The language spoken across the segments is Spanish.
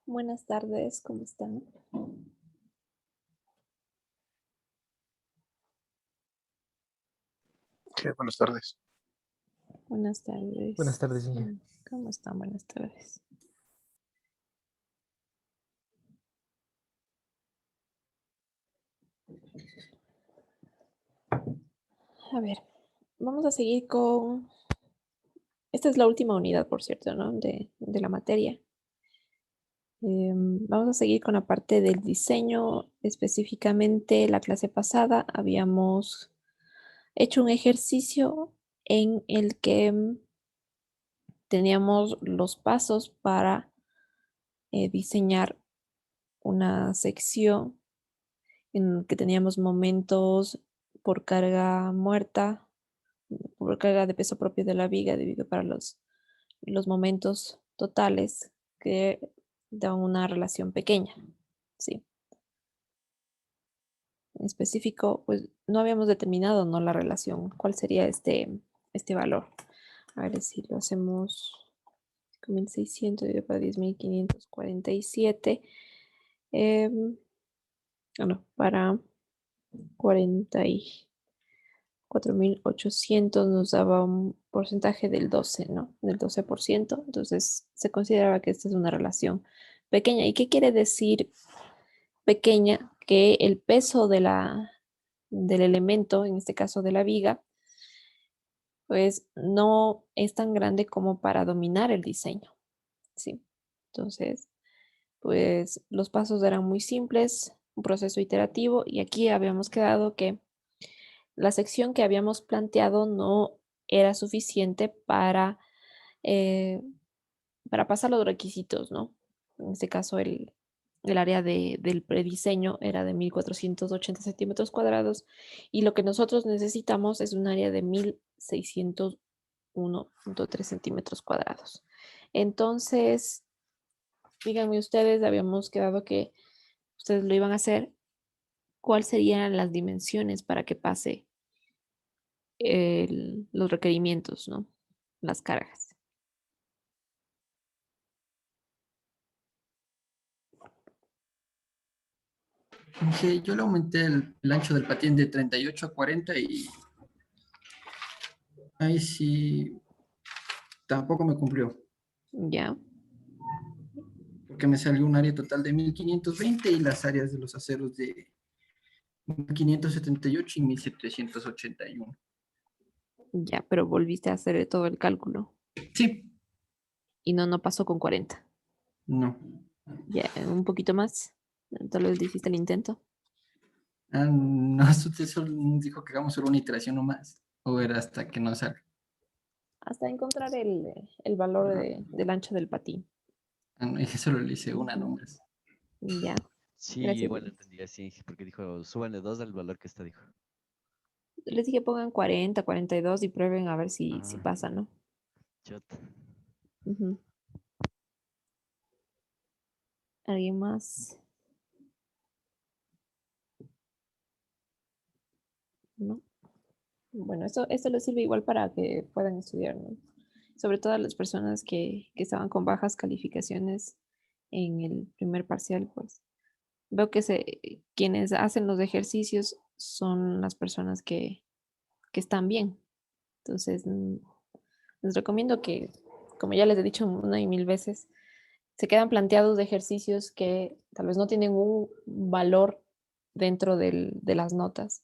Buenas tardes, ¿cómo están? Buenas tardes. Buenas Buenas tardes. tardes, niña. ¿Cómo están? Buenas tardes. A ver, vamos a seguir con... Esta es la última unidad, por cierto, ¿no? De la materia. Vamos a seguir con la parte del diseño. Específicamente, la clase pasada habíamos hecho un ejercicio en el que teníamos los pasos para diseñar una sección en que teníamos momentos por carga muerta, por carga de peso propio de la viga, debido para los momentos totales que dan una relación pequeña. Sí. En específico, pues no habíamos determinado, ¿no? La relación. ¿Cuál sería este valor? A ver si lo hacemos 5.600 dividido para 10.547. No, para 44.800 nos daba un porcentaje del 12, ¿no? Del 12%. Entonces se consideraba que esta es una relación pequeña. ¿Y qué quiere decir pequeña? Que el peso del elemento, en este caso de la viga, pues no es tan grande como para dominar el diseño, ¿sí? Entonces, pues los pasos eran muy simples, un proceso iterativo, y aquí habíamos quedado que la sección que habíamos planteado no era suficiente eh, para pasar los requisitos, ¿no? En este caso, el área del prediseño era de 1.480 centímetros cuadrados, y lo que nosotros necesitamos es un área de 1.601.3 centímetros cuadrados. Entonces, díganme ustedes, habíamos quedado que ustedes lo iban a hacer. ¿Cuáles serían las dimensiones para que pase los requerimientos, ¿no? Las cargas. Dije, yo le aumenté el ancho del patín de 38 a 40 y ahí sí tampoco me cumplió, Ya, porque me salió un área total de 1520 y las áreas de los aceros de 1578 y 1781. ya, pero volviste a hacer todo el cálculo Sí, y no pasó con 40. no. Ya, un poquito más. Tal vez hiciste el intento. Ah, no, usted solo dijo que hagamos solo una iteración nomás, o era hasta que no salga. Hasta encontrar el valor del ancho del patín. Ah, no, eso solo le hice una nomás. Ya, Sí, gracias. igual entendí así, porque dijo, súbanle dos al valor que está, dijo. Les dije pongan 40, 42 y prueben a ver si Ah, pasa, ¿no? chota. Ujú. ¿Alguien más? ¿No? Bueno, esto les sirve igual para que puedan estudiar, ¿no? Sobre todo a las personas que estaban con bajas calificaciones en el primer parcial, pues veo que quienes hacen los ejercicios son las personas que están bien. Entonces, les recomiendo que, como ya les he dicho una y mil veces, se quedan planteados de ejercicios que tal vez no tienen un valor dentro de las notas,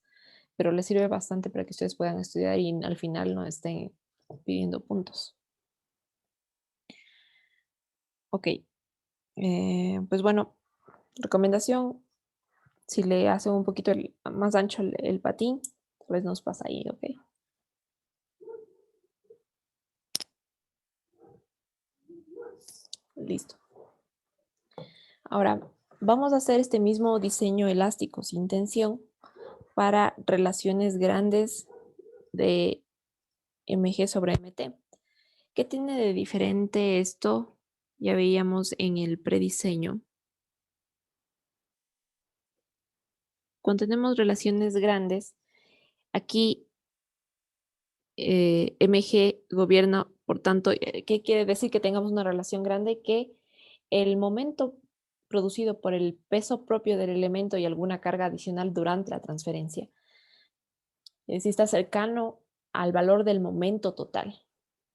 pero les sirve bastante para que ustedes puedan estudiar y al final no estén pidiendo puntos. Ok, pues bueno, recomendación, si le hacen un poquito más ancho el patín, tal vez nos pasa ahí, ok. Listo. Ahora, vamos a hacer este mismo diseño elástico sin tensión para relaciones grandes de MG sobre MT. ¿Qué tiene de diferente esto? Ya veíamos en el prediseño. Cuando tenemos relaciones grandes, aquí MG gobierna, por tanto, ¿qué quiere decir que tengamos una relación grande? Que el momento producido por el peso propio del elemento y alguna carga adicional durante la transferencia. Es decir, está cercano al valor del momento total,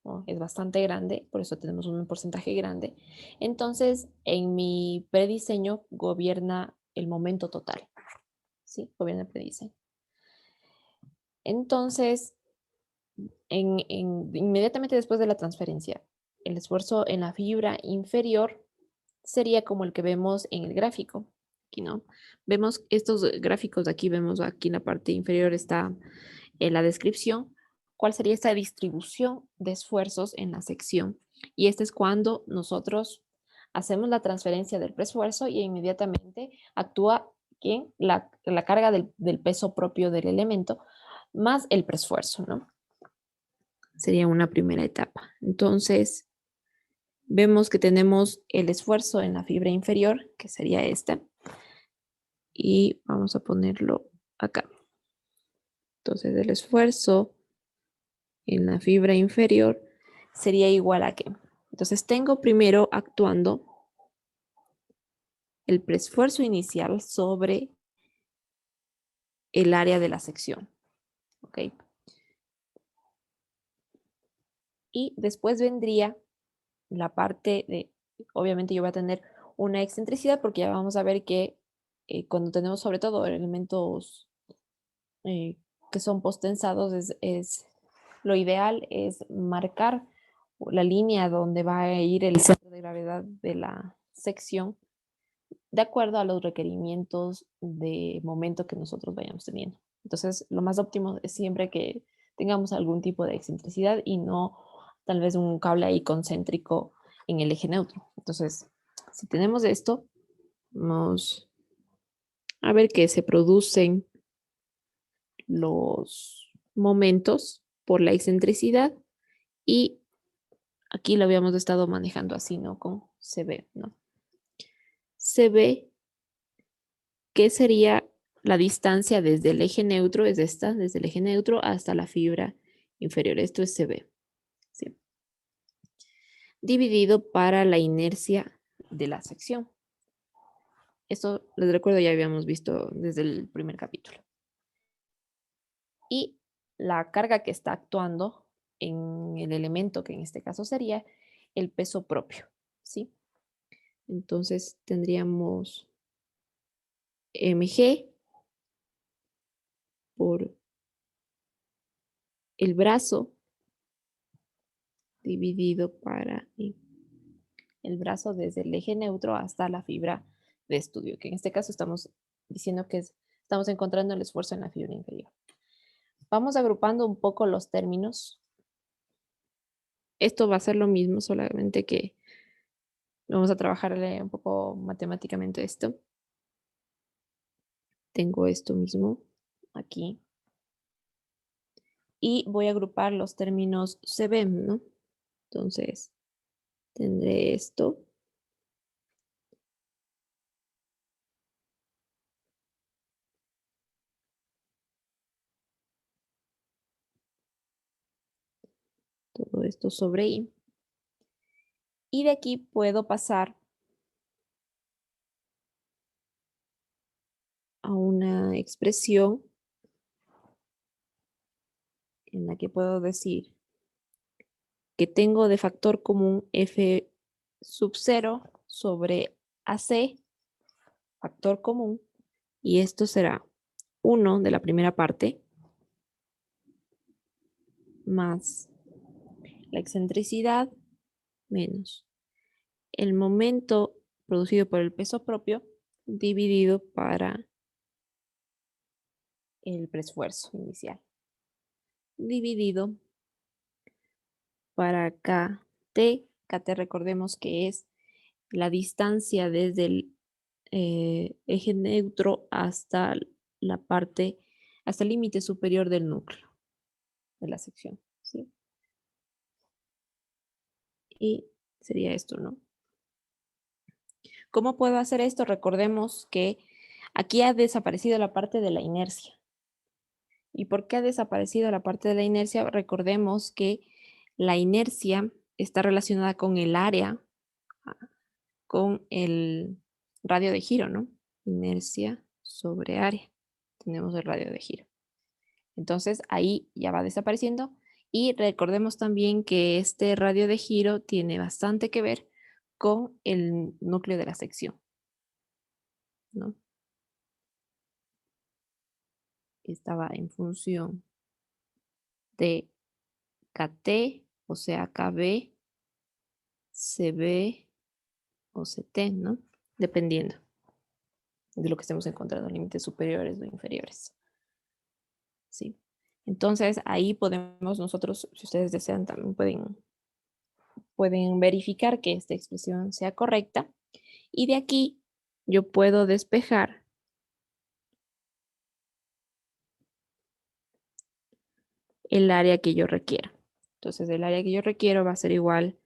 ¿no? Es bastante grande, por eso tenemos un porcentaje grande. Entonces, en mi prediseño gobierna el momento total. ¿Sí? Gobierna el prediseño. Entonces, inmediatamente después de la transferencia, el esfuerzo en la fibra inferior sería como el que vemos en el gráfico. Aquí, ¿no? Vemos estos gráficos de aquí, vemos aquí en la parte inferior está en la descripción cuál sería esta distribución de esfuerzos en la sección. Y este es cuando nosotros hacemos la transferencia del preesfuerzo y inmediatamente actúa ¿quién? La carga del peso propio del elemento más el preesfuerzo, ¿no? Sería una primera etapa. Entonces, vemos que tenemos el esfuerzo en la fibra inferior, que sería esta, y vamos a ponerlo acá. Entonces, el esfuerzo en la fibra inferior sería igual a qué. Entonces, tengo primero actuando el preesfuerzo inicial sobre el área de la sección. ¿Ok? Y después vendría la parte de, obviamente yo voy a tener una excentricidad porque ya vamos a ver que cuando tenemos sobre todo elementos que son postensados lo ideal es marcar la línea donde va a ir el centro de gravedad de la sección de acuerdo a los requerimientos de momento que nosotros vayamos teniendo. Entonces, lo más óptimo es siempre que tengamos algún tipo de excentricidad y no tal vez un cable ahí concéntrico en el eje neutro. Entonces, si tenemos esto, vamos a ver que se producen los momentos por la excentricidad y aquí lo habíamos estado manejando así, ¿no? Con CB, ¿no? CB, que sería la distancia desde el eje neutro, es esta, desde el eje neutro hasta la fibra inferior. Esto es CB, ¿sí? Dividido para la inercia de la sección. Esto, les recuerdo, ya habíamos visto desde el primer capítulo. Y la carga que está actuando en el elemento, que en este caso sería el peso propio, ¿sí? Entonces tendríamos mg por el brazo dividido para el brazo desde el eje neutro hasta la fibra de estudio, que en este caso estamos diciendo que estamos encontrando el esfuerzo en la fibra inferior. Vamos agrupando un poco los términos. Esto va a ser lo mismo, solamente que vamos a trabajarle un poco matemáticamente esto. Tengo esto mismo aquí. Y voy a agrupar los términos CB, ¿no? Entonces, tendré esto. Todo esto sobre I. Y de aquí puedo pasar a una expresión en la que puedo decir que tengo de factor común F sub 0 sobre AC, factor común, y esto será 1 de la primera parte más la excentricidad menos el momento producido por el peso propio dividido para el preesfuerzo inicial, dividido para KT. KT recordemos que es la distancia desde el eje neutro hasta la parte, hasta el límite superior del núcleo de la sección, ¿sí? Y sería esto, ¿no? ¿Cómo puedo hacer esto? Recordemos que aquí ha desaparecido la parte de la inercia. ¿Y por qué ha desaparecido la parte de la inercia? Recordemos que la inercia está relacionada con el área, con el radio de giro, ¿no? Inercia sobre área. Tenemos el radio de giro. Entonces ahí ya va desapareciendo. Y recordemos también que este radio de giro tiene bastante que ver con el núcleo de la sección, ¿no? Estaba en función de KT, o sea, KB, CB o CT, ¿no? Dependiendo de lo que estemos encontrando, límites superiores o inferiores. ¿Sí? Entonces ahí podemos nosotros, si ustedes desean, también pueden verificar que esta expresión sea correcta. Y de aquí yo puedo despejar el área que yo requiera. Entonces el área que yo requiero va a ser igual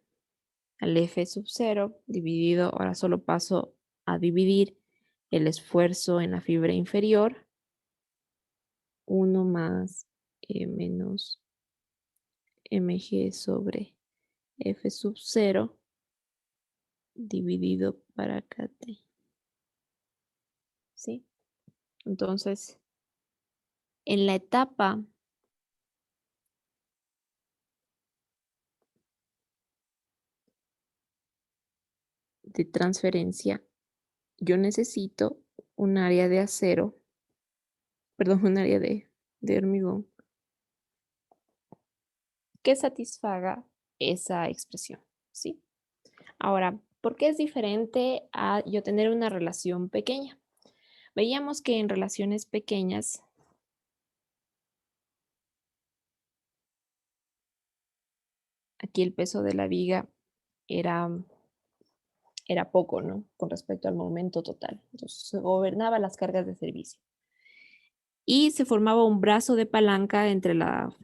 al F sub 0 dividido, ahora solo paso a dividir el esfuerzo en la fibra inferior, 1 más menos mg sobre F sub 0 dividido para KT. ¿Sí? Entonces, en la etapa de transferencia, yo necesito un área de acero, perdón, un área de hormigón que satisfaga esa expresión, ¿sí? Ahora, ¿por qué es diferente a yo tener una relación pequeña? Veíamos que en relaciones pequeñas, aquí el peso de la viga era, era poco, ¿no? Con respecto al momento total. Entonces, se gobernaba las cargas de servicio. Y se formaba un brazo de palanca entre la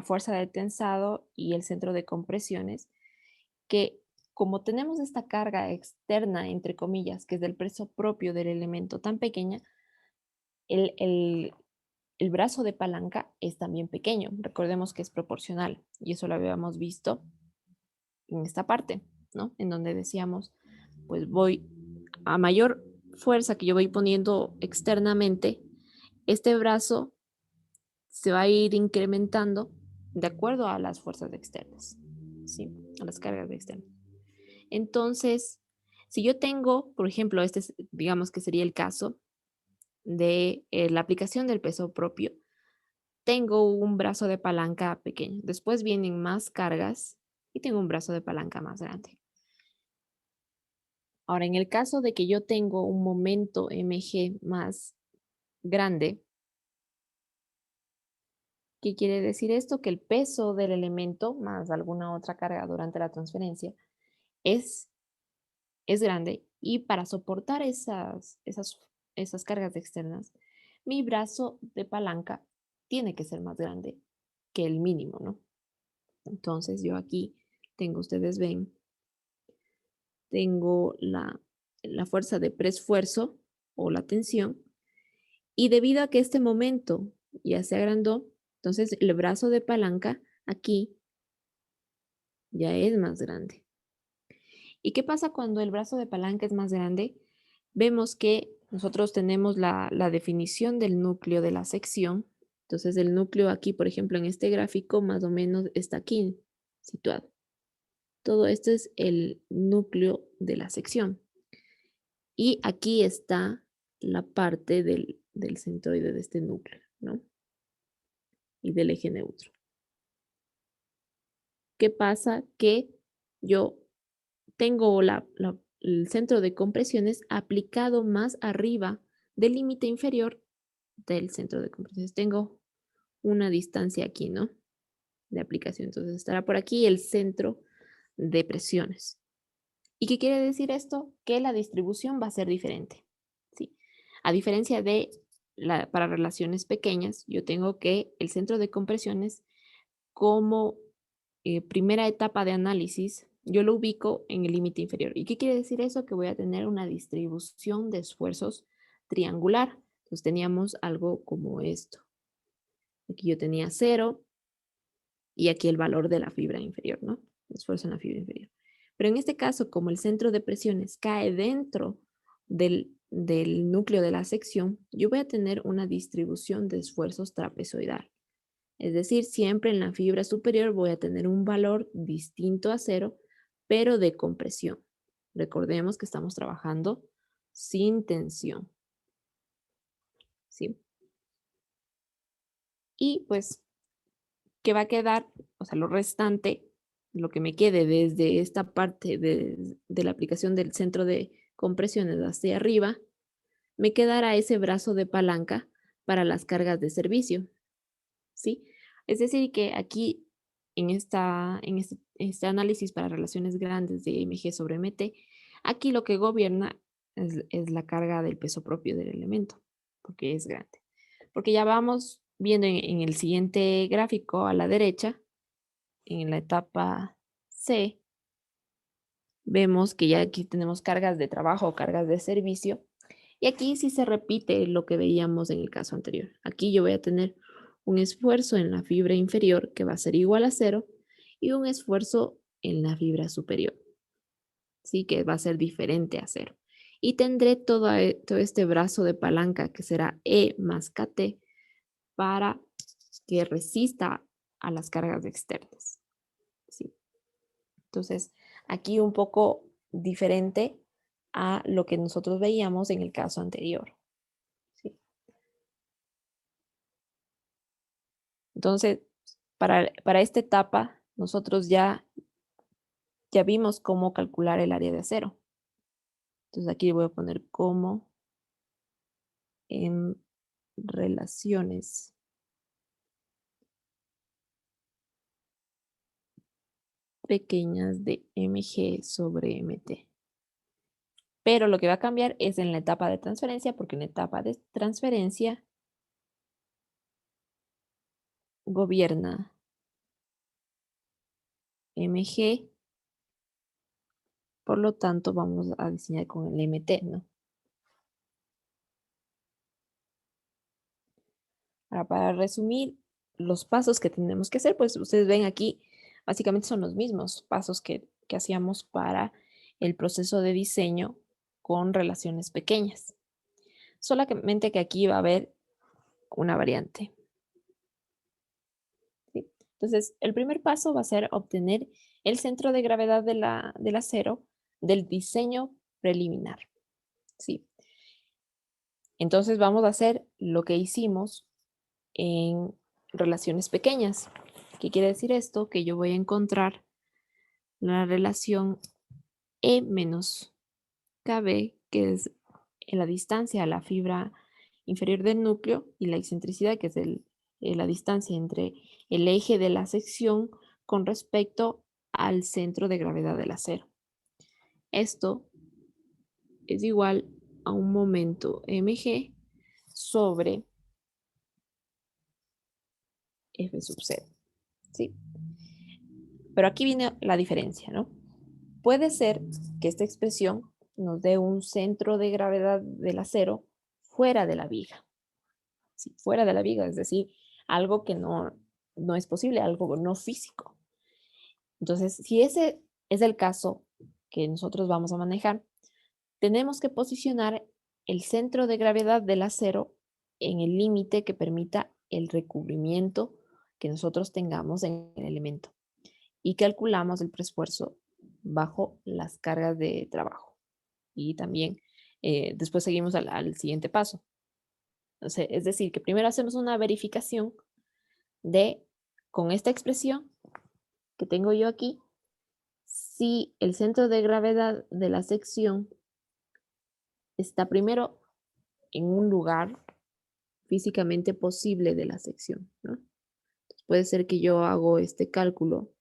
fuerza de tensado y el centro de compresiones, que como tenemos esta carga externa, entre comillas, que es del peso propio del elemento tan pequeña, el brazo de palanca es también pequeño. Recordemos que es proporcional y eso lo habíamos visto en esta parte, ¿no? En donde decíamos, pues voy a mayor fuerza que yo voy poniendo externamente, este brazo se va a ir incrementando de acuerdo a las fuerzas externas, ¿sí? A las cargas externas. Entonces, si yo tengo, por ejemplo, digamos que sería el caso de la aplicación del peso propio, tengo un brazo de palanca pequeño. Después vienen más cargas y tengo un brazo de palanca más grande. Ahora, en el caso de que yo tengo un momento mg más grande, ¿qué quiere decir esto? Que el peso del elemento más alguna otra carga durante la transferencia es, es grande y para soportar esas cargas externas, mi brazo de palanca tiene que ser más grande que el mínimo, ¿no? Entonces yo aquí tengo, ustedes ven, tengo la fuerza de preesfuerzo o la tensión y debido a que este momento ya se agrandó, entonces el brazo de palanca aquí ya es más grande. ¿Y qué pasa cuando el brazo de palanca es más grande? Vemos que nosotros tenemos la definición del núcleo de la sección. Entonces el núcleo aquí, por ejemplo, en este gráfico, más o menos está aquí situado. Todo esto es el núcleo de la sección. Y aquí está la parte del centroide de este núcleo, ¿no? Y del eje neutro. ¿Qué pasa? Que yo tengo el centro de compresiones aplicado más arriba del límite inferior del centro de compresiones. Tengo una distancia aquí, ¿no? De aplicación. Entonces estará por aquí el centro de presiones. ¿Y qué quiere decir esto? Que la distribución va a ser diferente. ¿Sí? A diferencia de para relaciones pequeñas, yo tengo que el centro de compresiones como primera etapa de análisis, yo lo ubico en el límite inferior. ¿Y qué quiere decir eso? Que voy a tener una distribución de esfuerzos triangular. Entonces teníamos algo como esto. Aquí yo tenía 0 y aquí el valor de la fibra inferior, ¿no? El esfuerzo en la fibra inferior. Pero en este caso, como el centro de presiones cae dentro del núcleo de la sección, yo voy a tener una distribución de esfuerzos trapezoidal. Es decir, siempre en la fibra superior voy a tener un valor distinto a 0, pero de compresión. Recordemos que estamos trabajando sin tensión. ¿Sí? Y pues, ¿qué va a quedar? O sea, lo restante, lo que me quede desde esta parte de la aplicación del centro de compresiones hacia arriba, me quedará ese brazo de palanca para las cargas de servicio. ¿Sí? Es decir, que aquí en este análisis para relaciones grandes de MG sobre MT, aquí lo que gobierna es la carga del peso propio del elemento, porque es grande. Porque ya vamos viendo en el siguiente gráfico a la derecha, en la etapa C, vemos que ya aquí tenemos cargas de trabajo o cargas de servicio. Y aquí sí se repite lo que veíamos en el caso anterior. Aquí yo voy a tener un esfuerzo en la fibra inferior que va a ser igual a 0 y un esfuerzo en la fibra superior, ¿sí? Que va a ser diferente a 0. Y tendré todo este brazo de palanca que será E más KT para que resista a las cargas externas, ¿sí? Entonces, aquí un poco diferente a lo que nosotros veíamos en el caso anterior, ¿sí? Entonces, para esta etapa, nosotros ya vimos cómo calcular el área de acero. Entonces, aquí voy a poner como en relaciones pequeñas de mg sobre mt. Pero lo que va a cambiar es en la etapa de transferencia, porque en la etapa de transferencia gobierna mg, por lo tanto vamos a diseñar con el mt, ¿no? Ahora, para resumir los pasos que tenemos que hacer, pues ustedes ven aquí, básicamente son los mismos pasos que hacíamos para el proceso de diseño con relaciones pequeñas. Solamente que aquí va a haber una variante. ¿Sí? Entonces, el primer paso va a ser obtener el centro de gravedad del acero del diseño preliminar. ¿Sí? Entonces, vamos a hacer lo que hicimos en relaciones pequeñas. ¿Qué quiere decir esto? Que yo voy a encontrar la relación E menos KB, que es la distancia a la fibra inferior del núcleo, y la excentricidad, que es la distancia entre el eje de la sección con respecto al centro de gravedad del acero. Esto es igual a un momento mg sobre F sub 0. ¿Sí? Pero aquí viene la diferencia, ¿no? Puede ser que esta expresión nos dé un centro de gravedad del acero fuera de la viga. Sí, fuera de la viga, es decir, algo que no es posible, algo no físico. Entonces, si ese es el caso que nosotros vamos a manejar, tenemos que posicionar el centro de gravedad del acero en el límite que permita el recubrimiento que nosotros tengamos en el elemento y calculamos el preesfuerzo bajo las cargas de trabajo. Y también después seguimos al siguiente paso. Entonces, es decir, que primero hacemos una verificación de, con esta expresión que tengo yo aquí, si el centro de gravedad de la sección está primero en un lugar físicamente posible de la sección, ¿no? Entonces, puede ser que yo hago este cálculo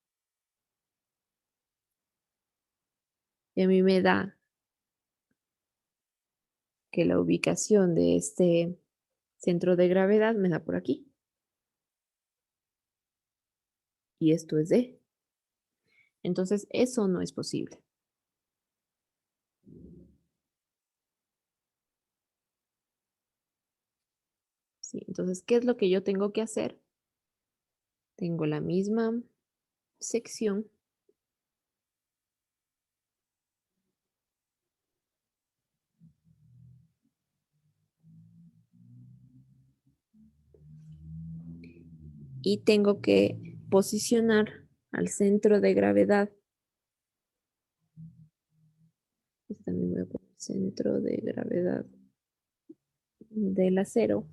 y a mí me da que la ubicación de este centro de gravedad me da por aquí. Y esto es D. Entonces, eso no es posible. Sí, entonces, ¿qué es lo que yo tengo que hacer? Tengo la misma sección. y tengo que posicionar al centro de gravedad. También voy a poner centro de gravedad del acero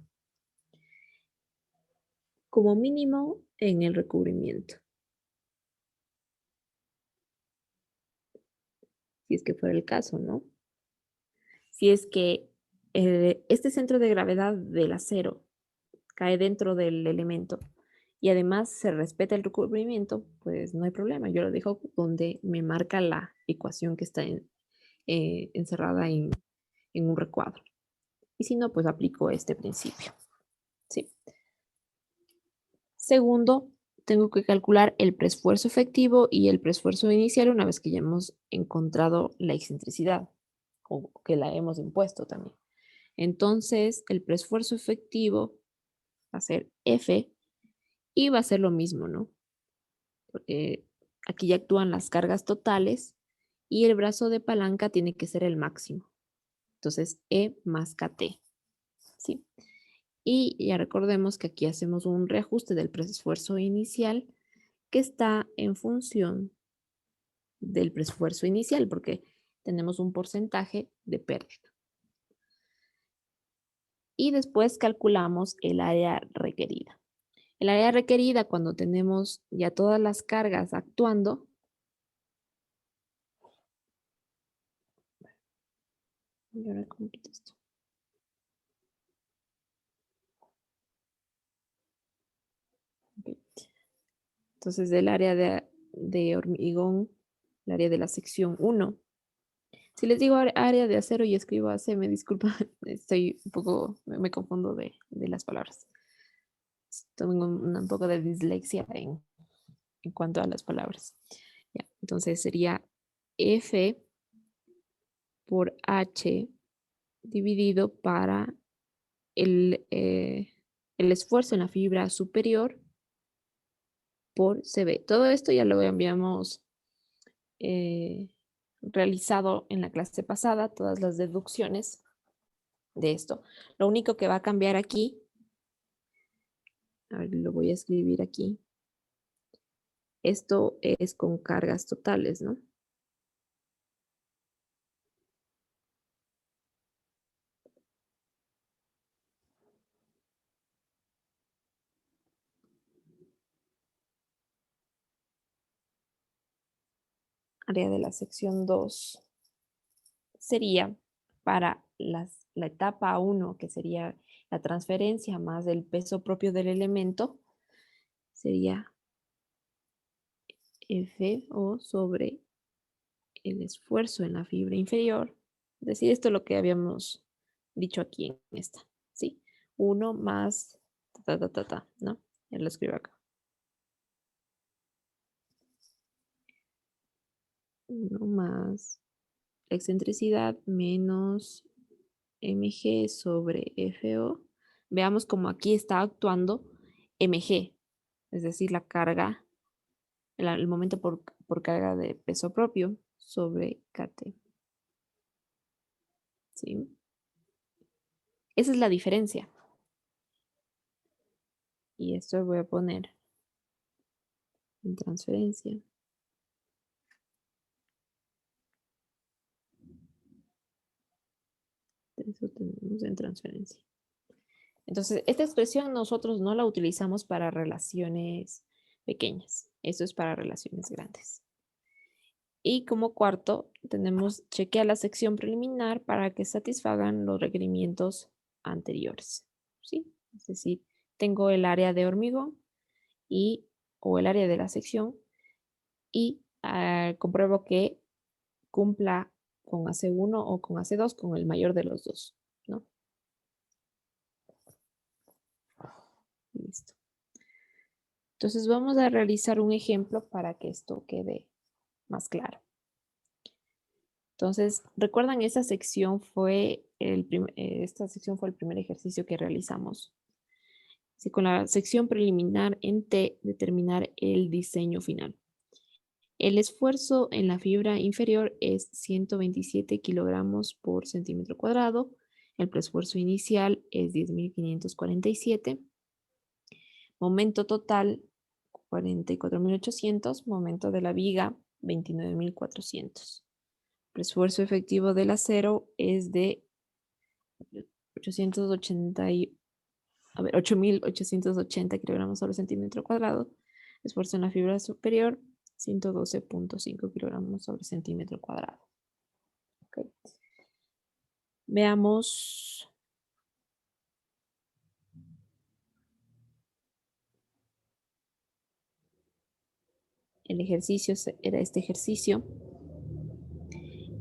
como mínimo en el recubrimiento. Si es que fuera el caso, ¿no? Si es que este centro de gravedad del acero cae dentro del elemento y además se respeta el recubrimiento, pues no hay problema. Yo lo dejo donde me marca la ecuación que está encerrada en un recuadro. Y si no, pues aplico este principio. ¿Sí? Segundo, tengo que calcular el preesfuerzo efectivo y el preesfuerzo inicial una vez que ya hemos encontrado la excentricidad o que la hemos impuesto también. Entonces, el preesfuerzo efectivo va a ser F y va a ser lo mismo, ¿no? Porque aquí ya actúan las cargas totales y el brazo de palanca tiene que ser el máximo. Entonces, E más KT. ¿Sí? Y ya recordemos que aquí hacemos un reajuste del preesfuerzo inicial que está en función del preesfuerzo inicial, porque tenemos un porcentaje de pérdida. Y después calculamos el área requerida. El área requerida, cuando tenemos ya todas las cargas actuando, y ahora cómo quito esto. Okay. Entonces, del área de hormigón, el área de la sección 1. Si les digo área de acero y escribo AC, me disculpa, estoy un poco, me confundo de las palabras. Tengo un poco de dislexia en cuanto a las palabras. Ya, entonces sería F por H dividido para el esfuerzo en la fibra superior por CB. Todo esto ya lo habíamos realizado en la clase pasada, todas las deducciones de esto. Lo único que va a cambiar aquí, a ver, lo voy a escribir aquí. Esto es con cargas totales, ¿no? Área de la sección 2 sería para la etapa 1, que sería la transferencia más el peso propio del elemento, sería FO sobre el esfuerzo en la fibra inferior. Es decir, esto es lo que habíamos dicho aquí en esta, ¿sí? 1 más, ¿no? Ya lo escribo acá. 1 más la excentricidad menos mg sobre FO. Veamos cómo aquí está actuando mg, es decir, la carga, el momento por carga de peso propio sobre KT. ¿Sí? Esa es la diferencia. Y esto voy a poner en transferencia. Eso tenemos en transferencia. Entonces, esta expresión nosotros no la utilizamos para relaciones pequeñas. Esto es para relaciones grandes. Y como cuarto, tenemos chequear la sección preliminar para que satisfagan los requerimientos anteriores. ¿Sí? Es decir, tengo el área de hormigón o el área de la sección y compruebo que cumpla con AC1 o con AC2, con el mayor de los dos, ¿no? Listo. Entonces vamos a realizar un ejemplo para que esto quede más claro. Entonces, recuerdan, esta sección fue el primer ejercicio que realizamos. Así, con la sección preliminar en T, determinar el diseño final. El esfuerzo en la fibra inferior es 127 kilogramos por centímetro cuadrado. El preesfuerzo inicial es 10.547. Momento total, 44.800. Momento de la viga, 29.400. El esfuerzo efectivo del acero es de 8.880 kilogramos sobre centímetro cuadrado. Esfuerzo en la fibra superior, 112.5 kilogramos sobre centímetro cuadrado. Okay. Veamos el ejercicio. Era este ejercicio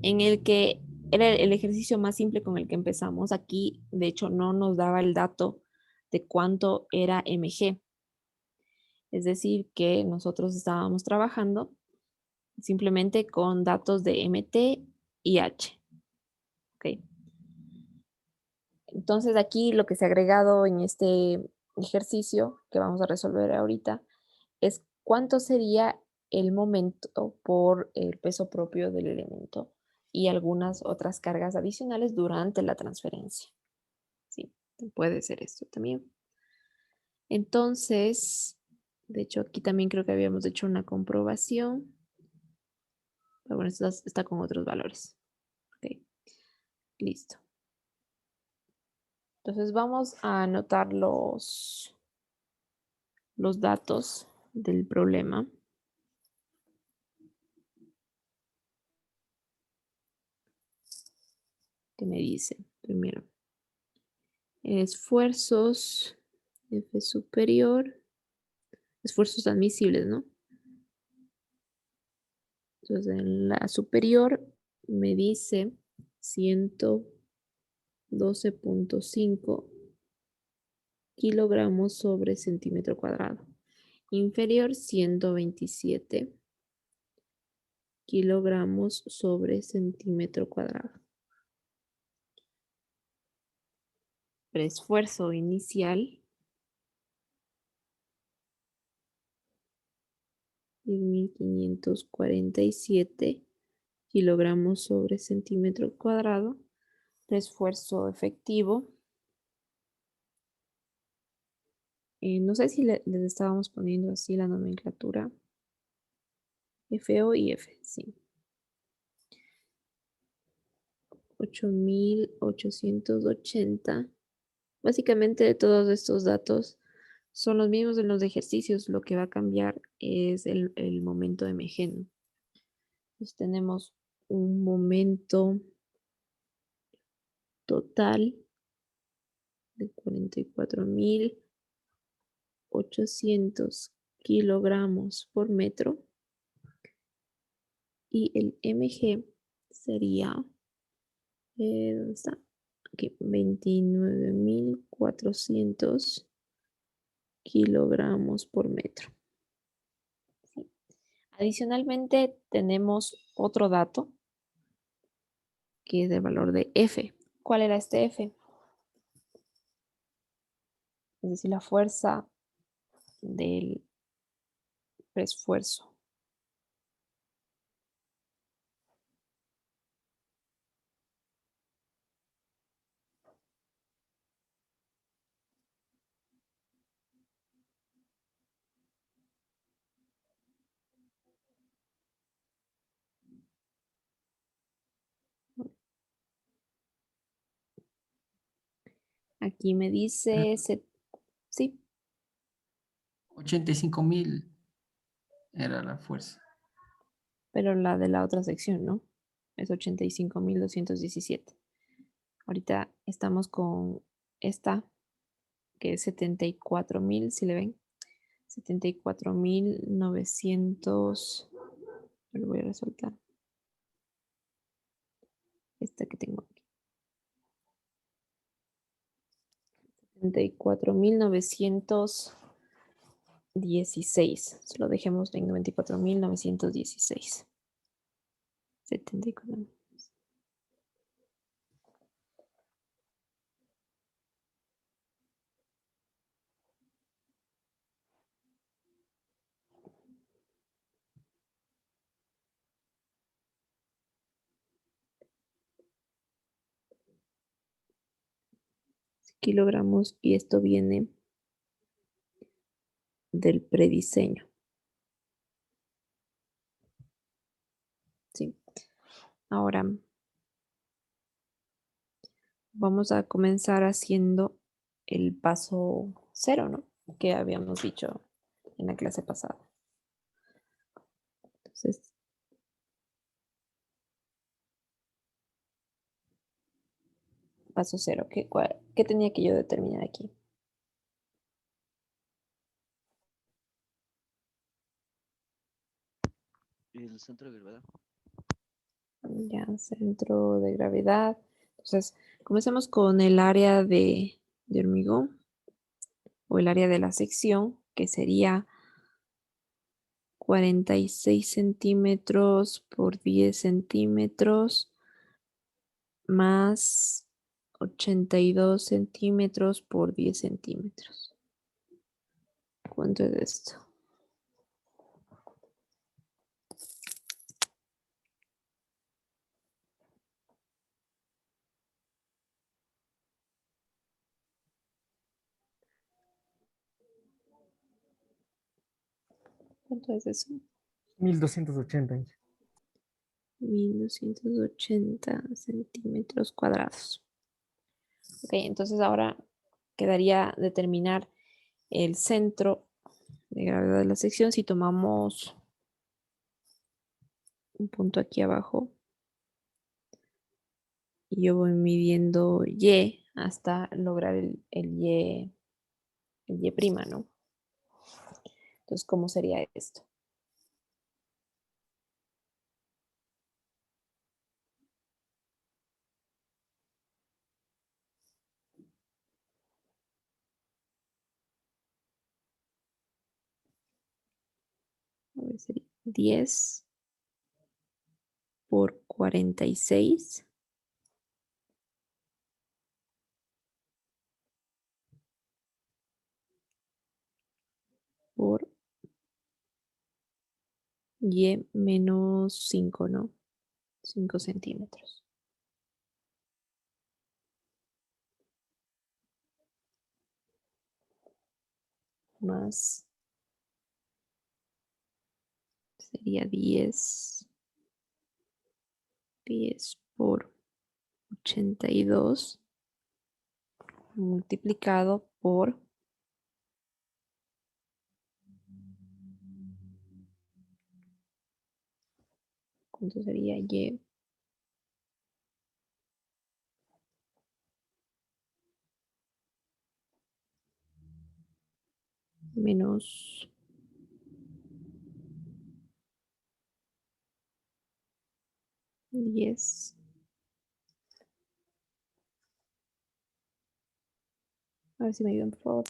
en el que era el ejercicio más simple con el que empezamos. Aquí, de hecho, no nos daba el dato de cuánto era mg. Es decir, que nosotros estábamos trabajando simplemente con datos de mt y h. Okay. Entonces aquí lo que se ha agregado en este ejercicio que vamos a resolver ahorita es cuánto sería el momento por el peso propio del elemento y algunas otras cargas adicionales durante la transferencia. Sí, puede ser esto también. Entonces, de hecho aquí también creo que habíamos hecho una comprobación. Pero bueno, esto está con otros valores. Ok, listo. Entonces vamos a anotar los datos del problema. ¿Qué me dice? Primero, esfuerzos F superior, esfuerzos admisibles, ¿no? Entonces en la superior me dice 112.5 kilogramos sobre centímetro cuadrado. Inferior 127 kilogramos sobre centímetro cuadrado. Esfuerzo inicial 10.547 kilogramos sobre centímetro cuadrado. Esfuerzo efectivo. No sé si les estábamos poniendo así la nomenclatura. FO y F, sí. 8.880. Básicamente todos estos datos son los mismos en los ejercicios. Lo que va a cambiar es el momento de MG, ¿no? Entonces tenemos un momento total de 44.800 kilogramos por metro y el mg sería, ¿dónde está? Aquí, 29.400 kilogramos por metro. ¿Sí? Adicionalmente tenemos otro dato que es el valor de F. ¿Cuál era este F? Es decir, la fuerza del esfuerzo. Aquí me dice, sí, 85.000 era la fuerza. pero la de la otra sección, ¿no? Es 85.217. Ahorita estamos con esta, que es 74.000, si le ven. 74.900. Lo voy a resaltar. Esta que tengo aquí. 74.916. Lo dejemos en 94.916. 74. Kilogramos y esto viene del prediseño. Sí. Ahora vamos a comenzar haciendo el paso 0, ¿no? Que habíamos dicho en la clase pasada. Entonces, paso 0. ¿Qué tenía que yo determinar aquí? El centro de gravedad. Ya, centro de gravedad. Entonces, comencemos con el área de hormigón o el área de la sección, que sería 46 centímetros por 10 centímetros más 82 centímetros por 10 centímetros. ¿Cuánto es esto? ¿Cuánto es eso? 1280. 1280 centímetros cuadrados. Ok, entonces ahora quedaría determinar el centro de gravedad de la sección si tomamos un punto aquí abajo y yo voy midiendo Y hasta lograr el Y prima, ¿no? Entonces, ¿cómo sería esto? A ver, sería 10 por 46 por Y menos 5, ¿no? 5 centímetros. Más sería 10 por 82 multiplicado por ¿cuánto sería Y? Menos 10. A ver si me ayudan, por favor.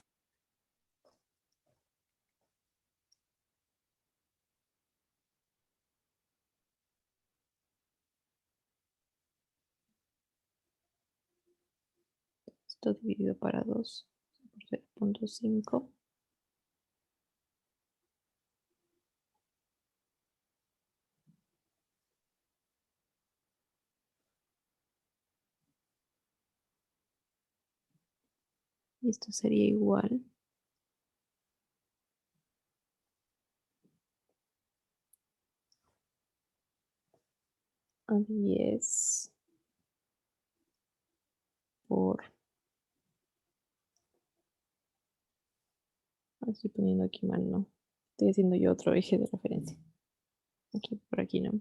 Esto dividido para 2 por 0.5. Y esto sería igual a 10 por... Estoy poniendo aquí mal, ¿no? Estoy haciendo yo otro eje de referencia. Aquí, por aquí, ¿no?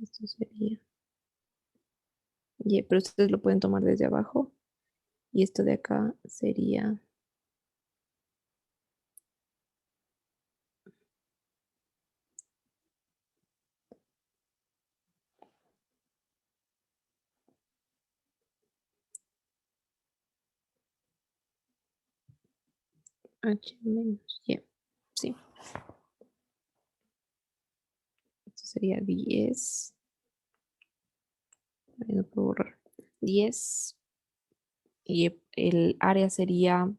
Esto sería Y, pero ustedes lo pueden tomar desde abajo. Y esto de acá sería H menos Y. Sí, esto sería 10. Ahí no puedo borrar. 10. Y el área sería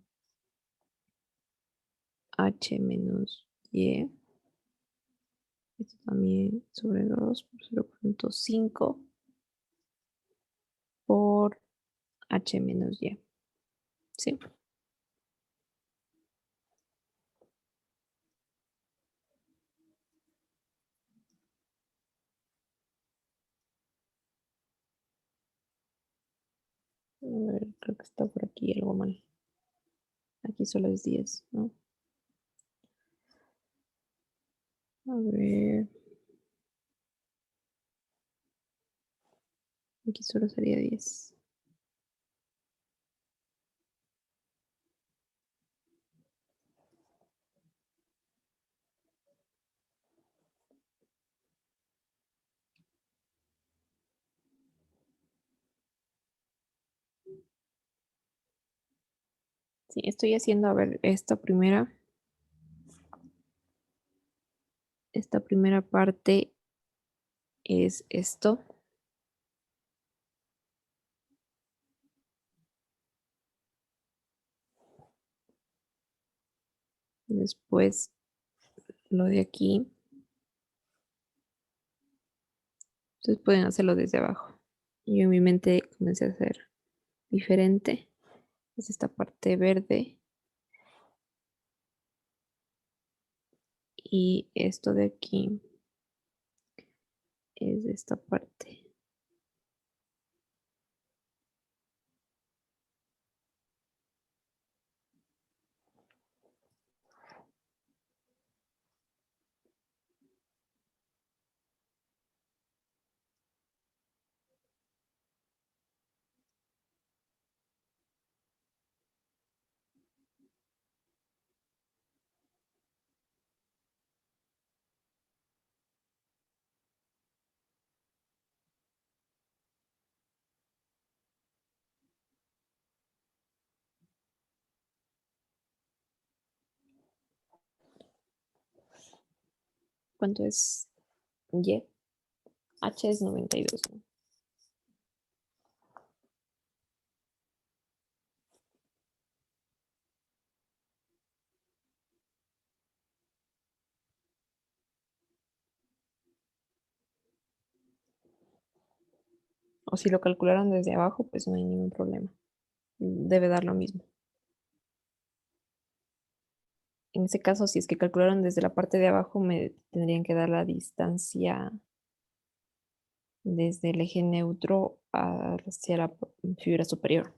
H menos Y. Esto también sobre 2 por 0.5 por H menos Y. ¿Sí? A ver, creo que está por aquí algo mal. Aquí solo es 10, ¿no? A ver. Aquí solo sería 10. Sí, estoy haciendo, a ver, esta primera parte es esto. Después lo de aquí. Entonces pueden hacerlo desde abajo. Y yo en mi mente comencé a hacer diferente. Es esta parte verde. Y esto de aquí es esta parte. ¿Cuánto es Y? H es 92, ¿no? O si lo calcularon desde abajo, pues no hay ningún problema. Debe dar lo mismo. En ese caso, si es que calcularon desde la parte de abajo, me tendrían que dar la distancia desde el eje neutro hacia la fibra superior.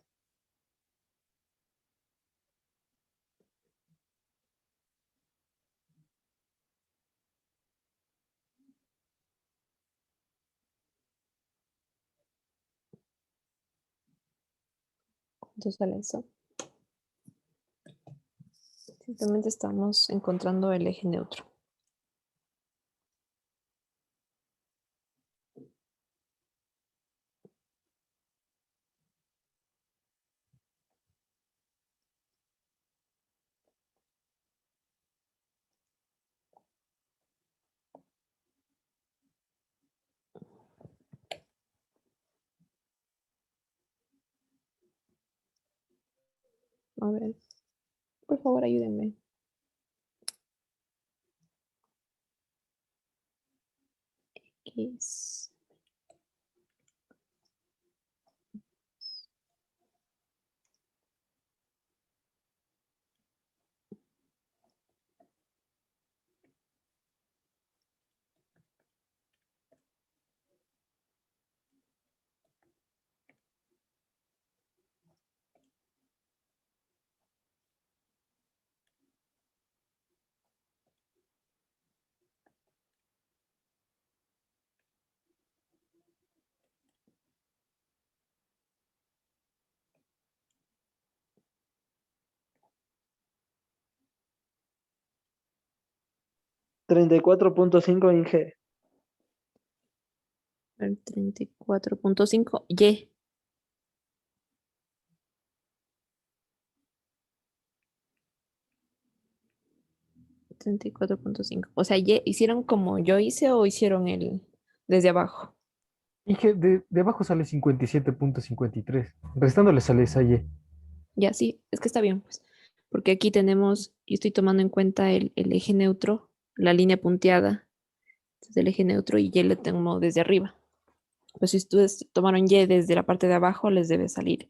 ¿Cuánto sale eso? Simplemente estamos encontrando el eje neutro. A ver, por favor, ayúdenme. X. Treinta y cuatro punto cinco Inge. El 34.5 Y. 34.5. O sea, Y, ¿hicieron como yo hice o hicieron el desde abajo? Inge, de abajo sale 57.53. Restándole sale esa Y. Ya sí, es que está bien, pues. Porque aquí tenemos, y estoy tomando en cuenta el eje neutro, la línea punteada, desde el eje neutro y Y le tengo desde arriba. Pues si ustedes tomaron Y desde la parte de abajo, les debe salir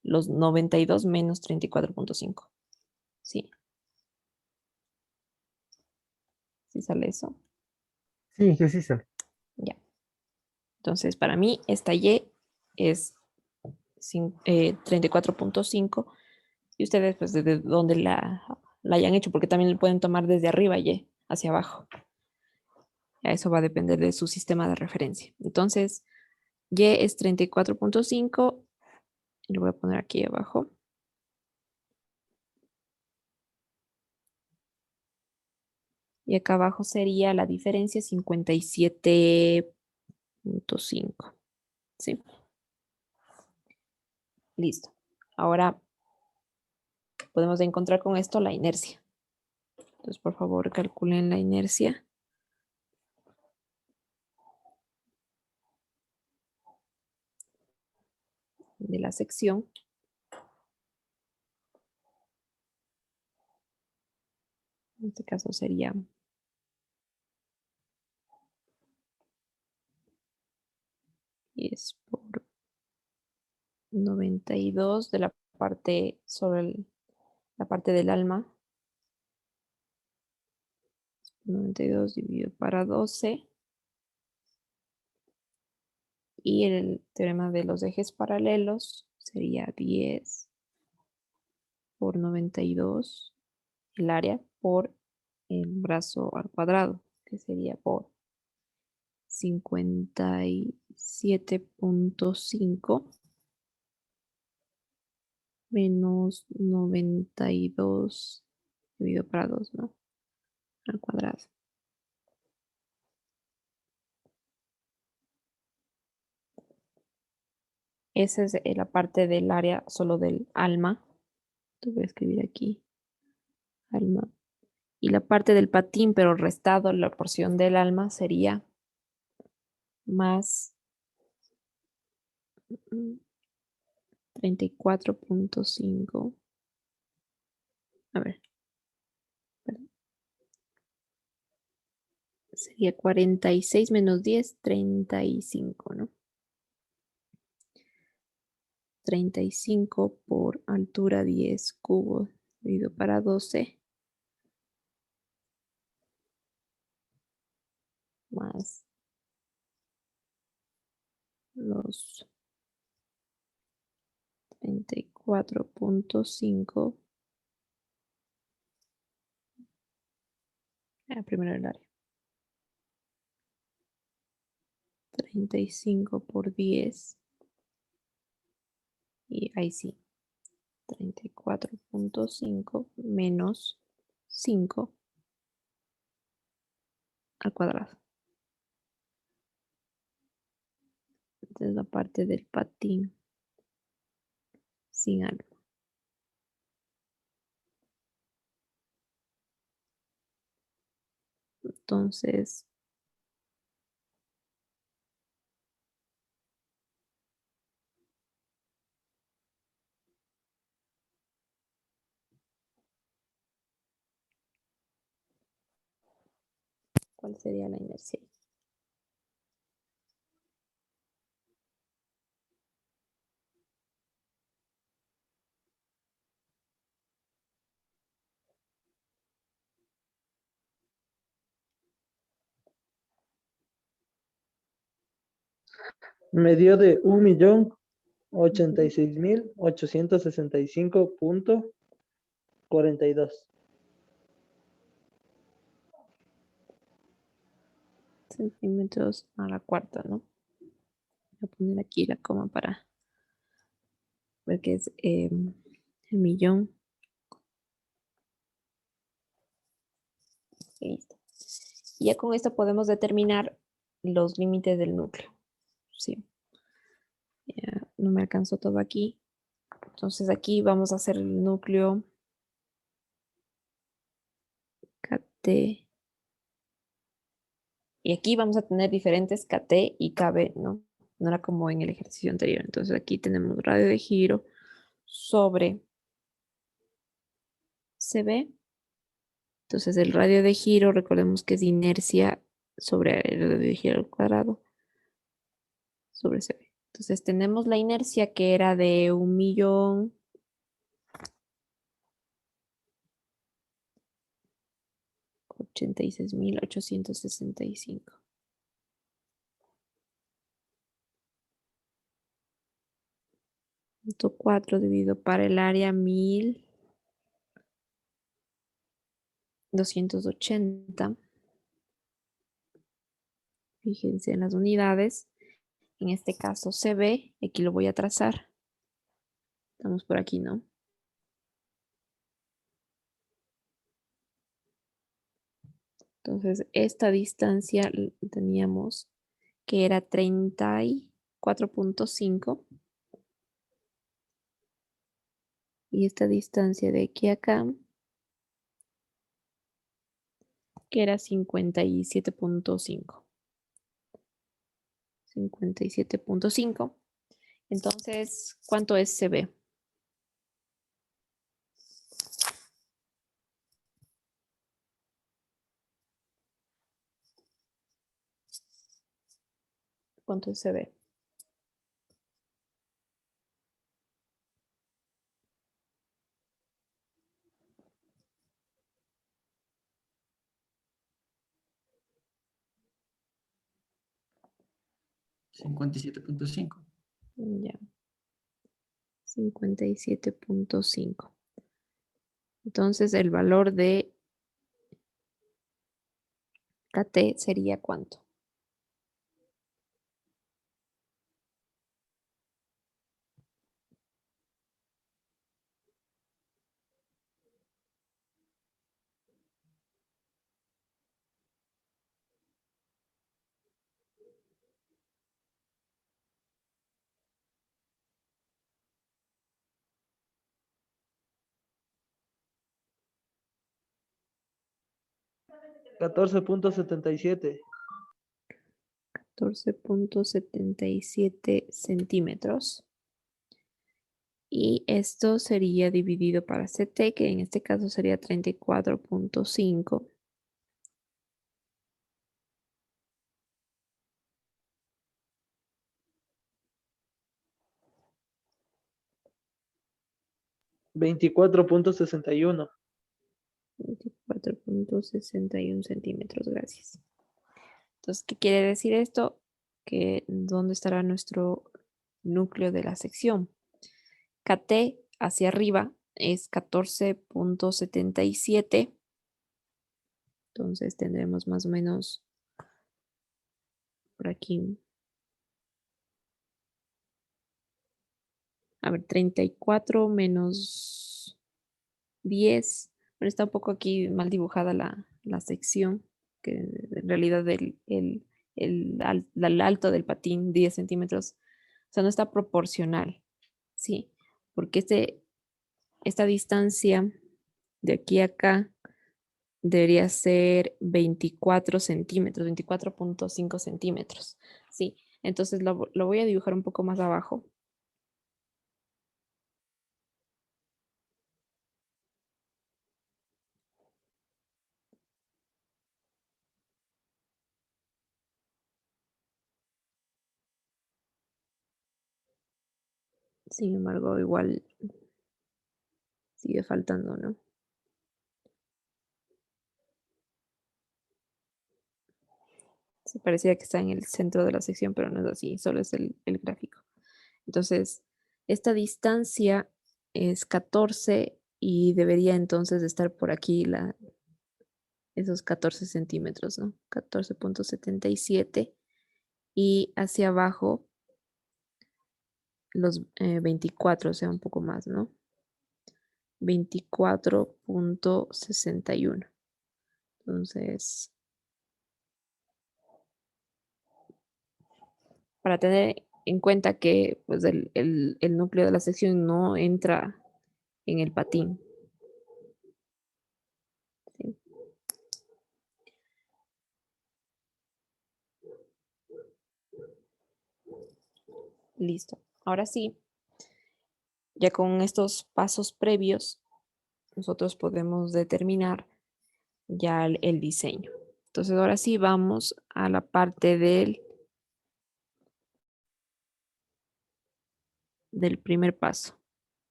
los 92 menos 34.5. Sí. ¿Sí sale eso? Sí, que sí sale. Ya. Entonces, para mí, esta Y es 34.5. Y ustedes, pues, desde donde la hayan hecho, porque también lo pueden tomar desde arriba Y hacia abajo. Ya eso va a depender de su sistema de referencia. Entonces, Y es 34.5. Y lo voy a poner aquí abajo. Y acá abajo sería la diferencia 57.5. ¿Sí? Listo. Ahora podemos encontrar con esto la inercia. Entonces, por favor, calculen la inercia. De la sección. En este caso sería 10 por 92 de la parte sobre la parte del alma. 92 dividido para 12. Y el teorema de los ejes paralelos sería 10 por 92, el área, por el brazo al cuadrado, que sería por 57.5 menos 92 dividido para 2, ¿no? Al cuadrado. Esa es la parte del área solo del alma. Te voy a escribir aquí, alma. Y la parte del patín, pero restado la porción del alma, sería más 34.5. A ver, perdón. Sería 46 menos 10, 35, ¿no? 35 por altura 10 cubo dividido para 12. Más los 34.5. Primero el área. 35 por 10. Y ahí sí. 34.5 menos 5 al cuadrado. Entonces la parte del patín sin alma. Entonces, ¿cuál sería la inercia? Me dio de 1.086.865.42. Centímetros a la cuarta, ¿no? Voy a poner aquí la coma para ver qué es el millón. Listo. Y ya con esto podemos determinar los límites del núcleo. Sí. Ya no me alcanzó todo aquí. Entonces aquí vamos a hacer el núcleo KT. Y aquí vamos a tener diferentes KT y KB, ¿no? No era como en el ejercicio anterior. Entonces aquí tenemos radio de giro sobre CB. Entonces el radio de giro, recordemos que es inercia sobre el radio de giro al cuadrado sobre CB. Entonces tenemos la inercia que era de 1.086.865. 4 dividido para el área 1.280. Fíjense en las unidades. En este caso CB, aquí lo voy a trazar. Estamos por aquí, ¿no? Entonces, esta distancia teníamos que era 34.5. Y esta distancia de aquí a acá, que era 57.5. 57.5. Entonces, ¿cuánto es CB? ¿Cuánto es CB? $57.5. Ya. 57.5. Entonces, el valor de KT sería ¿cuánto? $14.77. 14.77 centímetros. Y esto sería dividido para CT, que en este caso sería 34.5. $24.61. 24.61 centímetros, gracias. Entonces, ¿qué quiere decir esto? Que ¿dónde estará nuestro núcleo de la sección? KT hacia arriba es 14.77. Entonces tendremos más o menos por aquí. A ver, 34 menos 10. Bueno, está un poco aquí mal dibujada la sección, que en realidad el alto del patín, 10 centímetros, o sea, no está proporcional, ¿sí? Porque esta distancia de aquí a acá debería ser 24 centímetros, 24.5 centímetros, ¿sí? Entonces lo voy a dibujar un poco más abajo. Sin embargo, igual sigue faltando, ¿no? Se parecía que está en el centro de la sección, pero no es así, solo es el gráfico. Entonces, esta distancia es 14 y debería entonces estar por aquí esos 14 centímetros, ¿no? 14.77 y hacia abajo los 24, o sea, un poco más, ¿no? 24.61. Entonces, para tener en cuenta que pues, el núcleo de la sección no entra en el patín. ¿Sí? Listo. Ahora sí, ya con estos pasos previos, nosotros podemos determinar ya el diseño. Entonces, ahora sí vamos a la parte del del primer paso.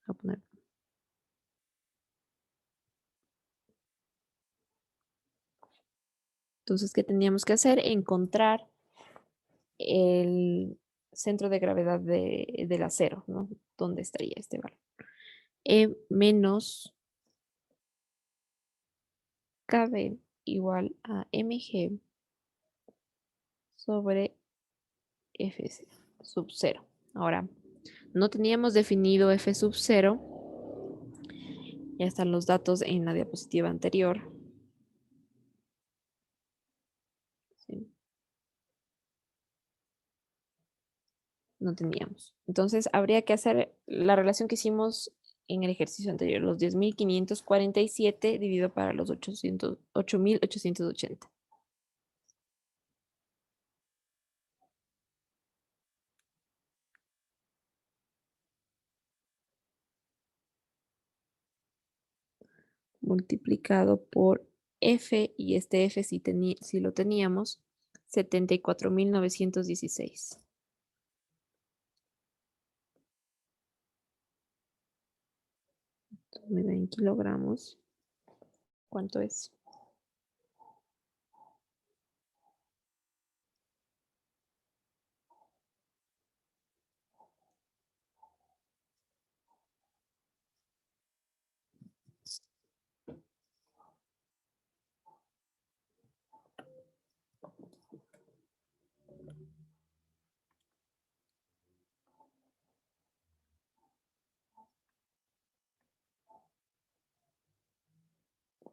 Voy a poner. Entonces, ¿qué teníamos que hacer? Encontrar el centro de gravedad del acero, ¿no? ¿Dónde estaría este valor? E menos KB igual a mg sobre F sub 0. Ahora, no teníamos definido F sub 0. Ya están los datos en la diapositiva anterior. Sí. No teníamos. Entonces, habría que hacer la relación que hicimos en el ejercicio anterior, los 10.547 dividido para los 8.880. Multiplicado por F, y este F si lo teníamos, 74.916. Me da en kilogramos. ¿Cuánto es?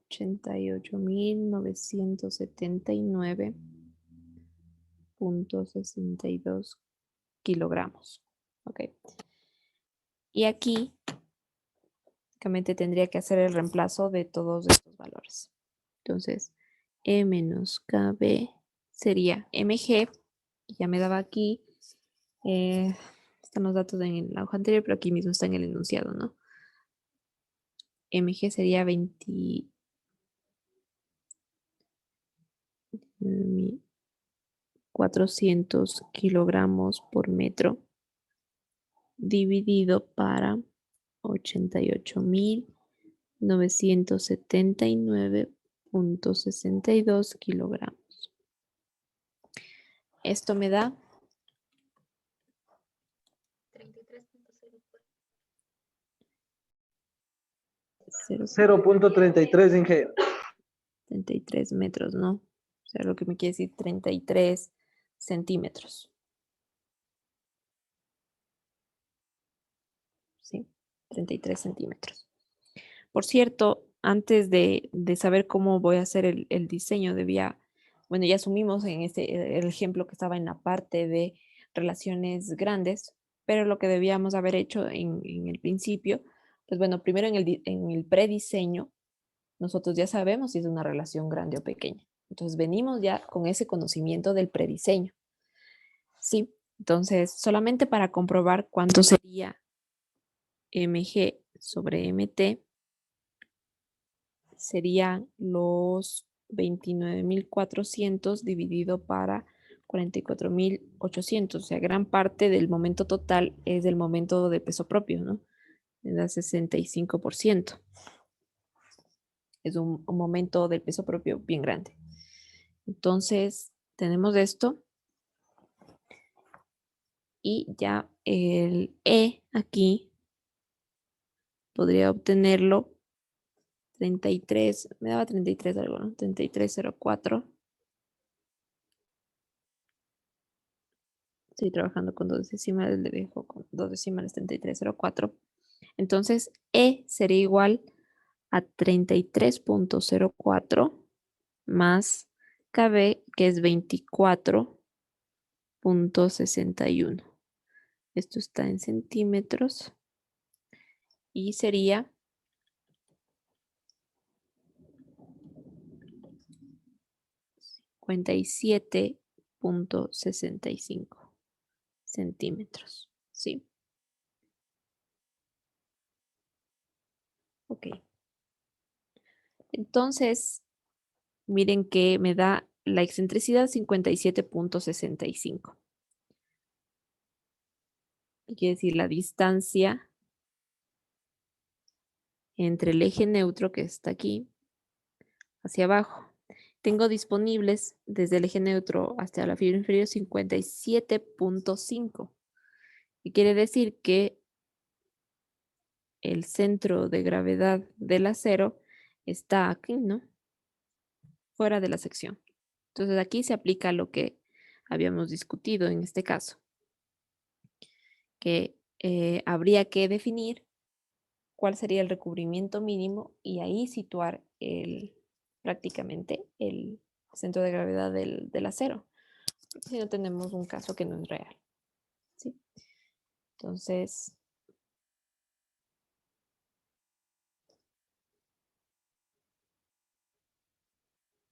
$88.979.62 kilogramos. Ok. Y aquí, básicamente tendría que hacer el reemplazo de todos estos valores. Entonces, E menos KB sería mg, y ya me daba aquí, están los datos en la hoja anterior, pero aquí mismo está en el enunciado, ¿no? Mg sería 400 kilogramos por metro dividido para 88.979.62 kilogramos. Esto me da 0.33 Inge. 33 metros, ¿no? O sea, lo que me quiere decir 33 centímetros. ¿Sí? 33 centímetros. Por cierto, antes de saber cómo voy a hacer el diseño, bueno, ya asumimos en el ejemplo que estaba en la parte de relaciones grandes, pero lo que debíamos haber hecho en el principio, pues bueno, primero en el prediseño, nosotros ya sabemos si es una relación grande o pequeña. Entonces venimos ya con ese conocimiento del prediseño. Sí, entonces solamente para comprobar cuánto sería mg sobre mt, serían los 29.400 dividido para 44.800. O sea, gran parte del momento total es del momento de peso propio, ¿no? Me da 65%. Es un momento del peso propio bien grande. Entonces, tenemos esto. Y ya el E aquí podría obtenerlo 33, me daba 33 algo, ¿no? 3304. Estoy trabajando con dos decimales, le dejo con dos decimales 3304. Entonces, E sería igual a 33.04 más KB, que es 24.61. Esto está en centímetros y sería 57.65 centímetros. ¿Sí? Ok. Entonces, miren que me da la excentricidad 57.65. que quiere decir la distancia entre el eje neutro que está aquí hacia abajo. Tengo disponibles desde el eje neutro hasta la fibra inferior 57.5. Y quiere decir que el centro de gravedad del acero está aquí, ¿no? Fuera de la sección. Entonces aquí se aplica lo que habíamos discutido en este caso, que habría que definir cuál sería el recubrimiento mínimo y ahí situar prácticamente el centro de gravedad del acero. Porque si no tenemos un caso que no es real. ¿Sí? Entonces,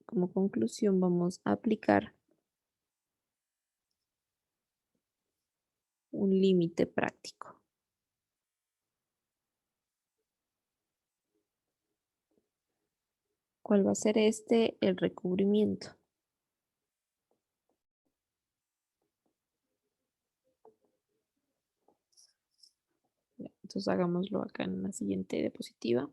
como conclusión vamos a aplicar un límite práctico. ¿Cuál va a ser este? El recubrimiento. Entonces hagámoslo acá en la siguiente diapositiva.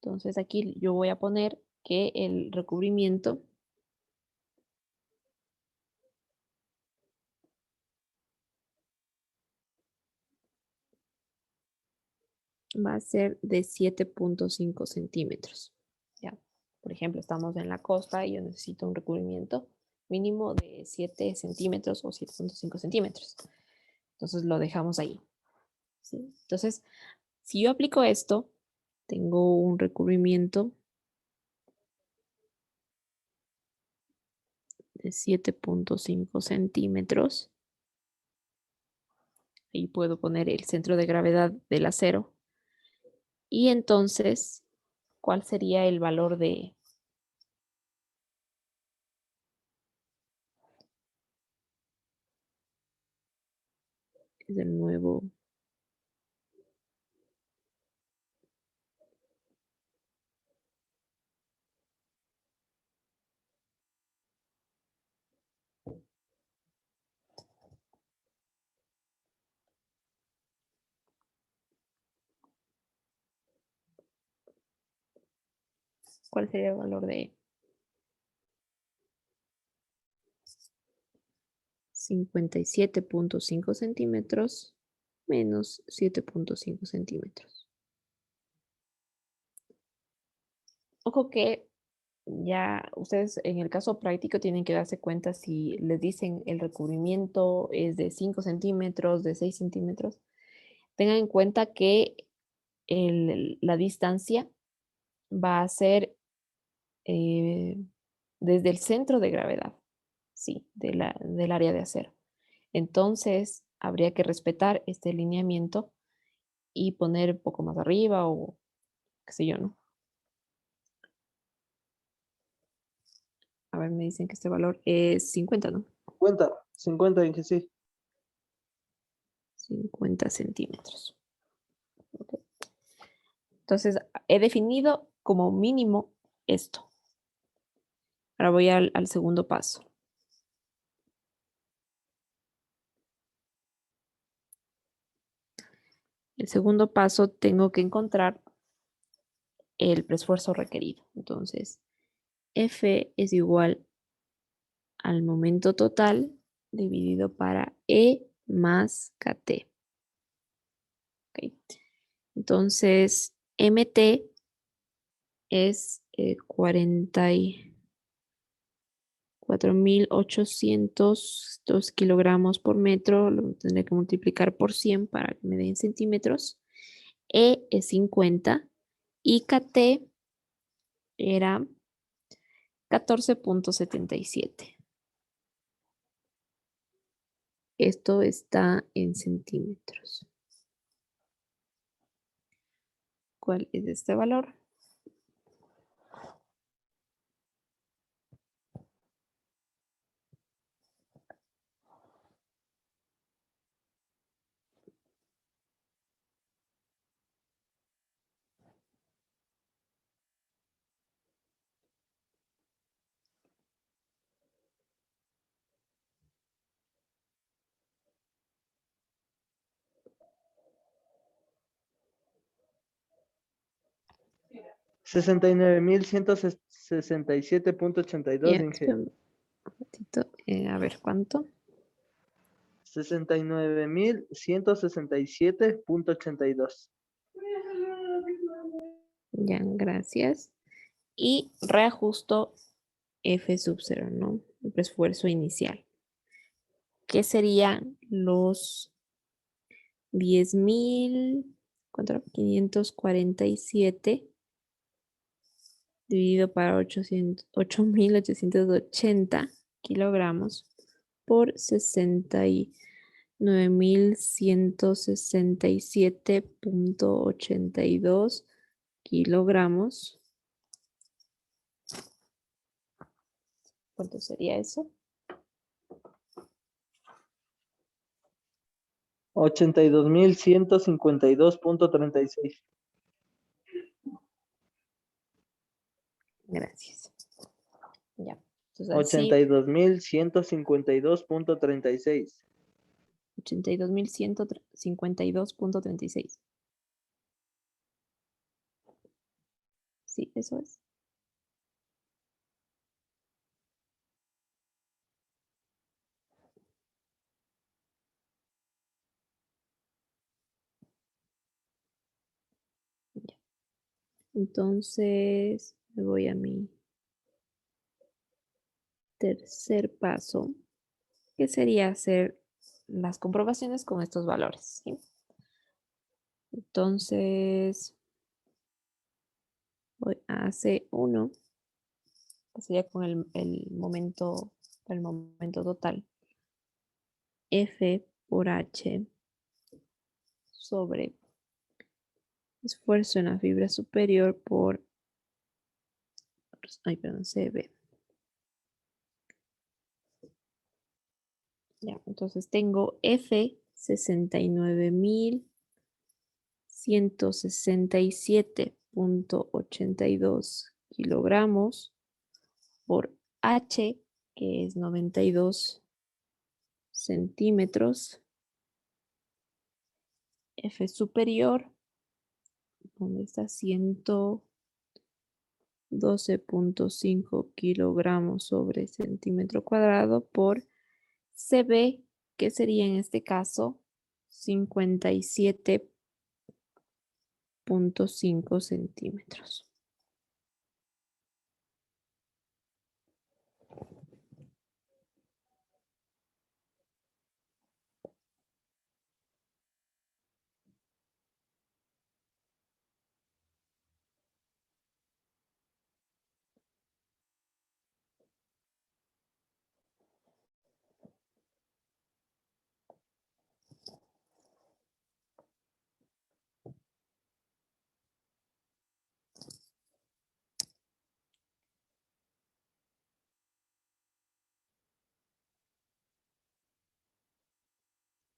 Entonces aquí yo voy a poner que el recubrimiento va a ser de 7.5 centímetros. ¿Ya? Por ejemplo, estamos en la costa y yo necesito un recubrimiento mínimo de 7 centímetros o 7.5 centímetros. Entonces lo dejamos ahí. ¿Sí? Entonces, si yo aplico esto, tengo un recubrimiento de 7.5 centímetros. Ahí puedo poner el centro de gravedad del acero. Y entonces, ¿cuál sería el valor del nuevo? ¿Cuál sería el valor de 57.5 centímetros menos 7.5 centímetros? Ojo que ya ustedes en el caso práctico tienen que darse cuenta si les dicen el recubrimiento es de 5 centímetros, de 6 centímetros. Tengan en cuenta que la distancia va a ser eh, desde el centro de gravedad, sí, del área de acero. Entonces, habría que respetar este lineamiento y poner un poco más arriba o qué sé yo, ¿no? A ver, me dicen que este valor es 50, ¿no? 50 dije sí. 50 centímetros. Ok. Entonces, he definido como mínimo esto. Ahora voy al segundo paso. El segundo paso tengo que encontrar el preesfuerzo requerido. Entonces, F es igual al momento total dividido para E más KT. Ok. Entonces, MT es 44.802 kilogramos por metro. Lo tendré que multiplicar por 100 para que me den centímetros. E es 50 y KT era 14.77. Esto está en centímetros. ¿Cuál es este valor? 69.167.82, Ya, Inge. espera un ratito. A ver, ¿cuánto? 69.167.82. Ya, gracias. Y reajusto F sub 0, ¿no? El esfuerzo inicial. ¿Qué serían los 10.000, ¿cuánto era? 547 dividido para 8.880 kilogramos por 69.167.82 kilogramos? ¿Cuánto sería eso? 82.152.36. Gracias. Ya. Entonces así, 82.152.36. 82.152.36. Sí, eso es. Ya. Entonces, me voy a mi tercer paso, que sería hacer las comprobaciones con estos valores, ¿sí? Entonces, voy a C1, que sería con el momento total. F por H sobre esfuerzo en la fibra superior por, ay, perdón, CB. Ya, entonces tengo F 69.167.82 kilogramos por H, que es 92 centímetros. F superior, donde está 112.5 kilogramos sobre centímetro cuadrado por CB, que sería en este caso 57.5 centímetros.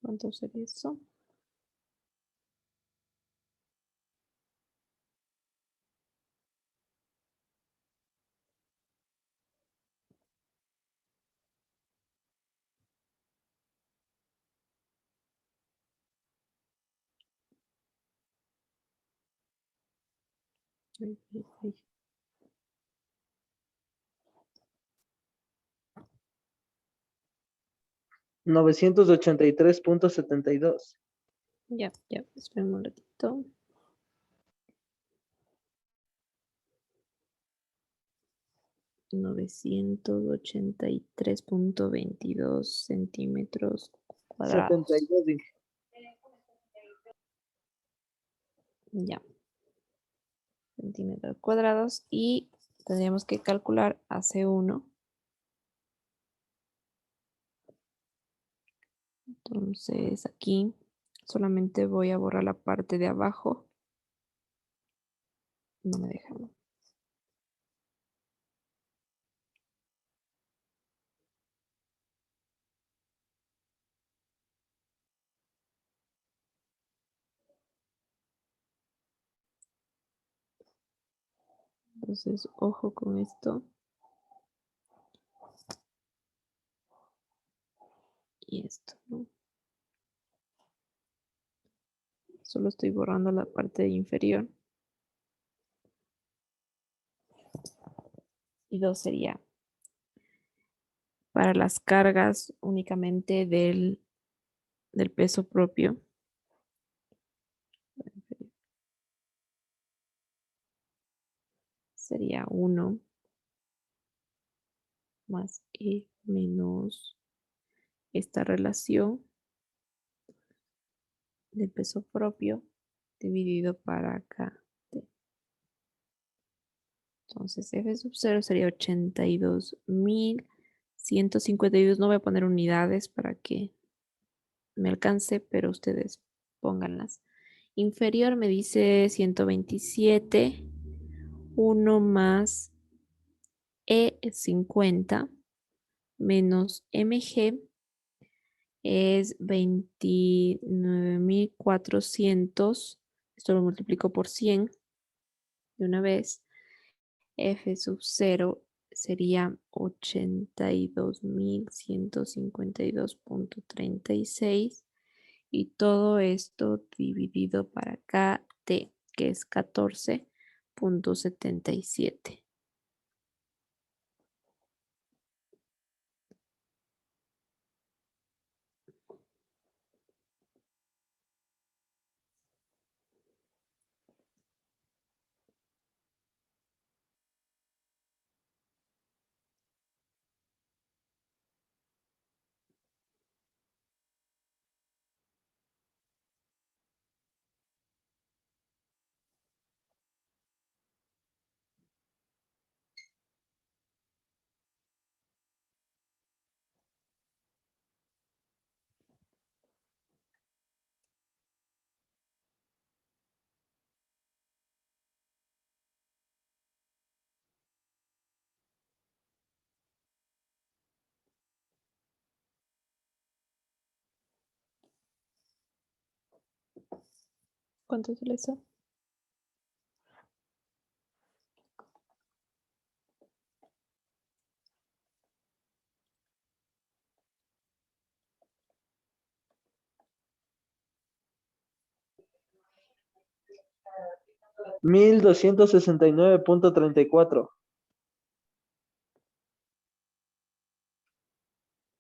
¿Cuánto sería eso? Ay, ay, ay. $983.72. Ya, esperen un ratito. $983.22 centímetros cuadrados. 72, Inge. Ya, centímetros cuadrados. Y tendríamos que calcular AC1. Entonces aquí solamente voy a borrar la parte de abajo. No me deja, ¿no? Entonces, ojo con esto. Y esto, ¿no? Solo estoy borrando la parte inferior. Y 2 sería para las cargas únicamente del peso propio. Sería 1 más E menos esta relación del peso propio dividido para acá. Entonces F sub 0 sería 82.152. No voy a poner unidades para que me alcance, pero ustedes pónganlas. Inferior me dice 127. 1 más E50 menos mg es 29.400. Esto lo multiplico por 100 de una vez. F sub 0 sería 82.152.36 y todo esto dividido para KT, que es 14.77. ¿Cuánto es eso? Mil doscientos sesenta y nueve punto 34.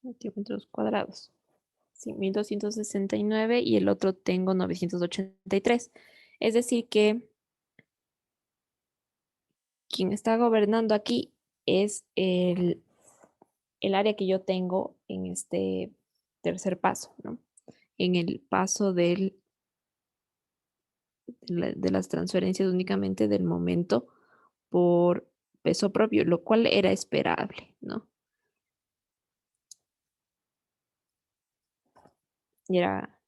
Centímetros cuadrados. Sí, 1269 y el otro tengo 983. Es decir que quien está gobernando aquí es el área que yo tengo en este tercer paso, ¿no? En el paso de las transferencias únicamente del momento por peso propio, lo cual era esperable, ¿no? Y era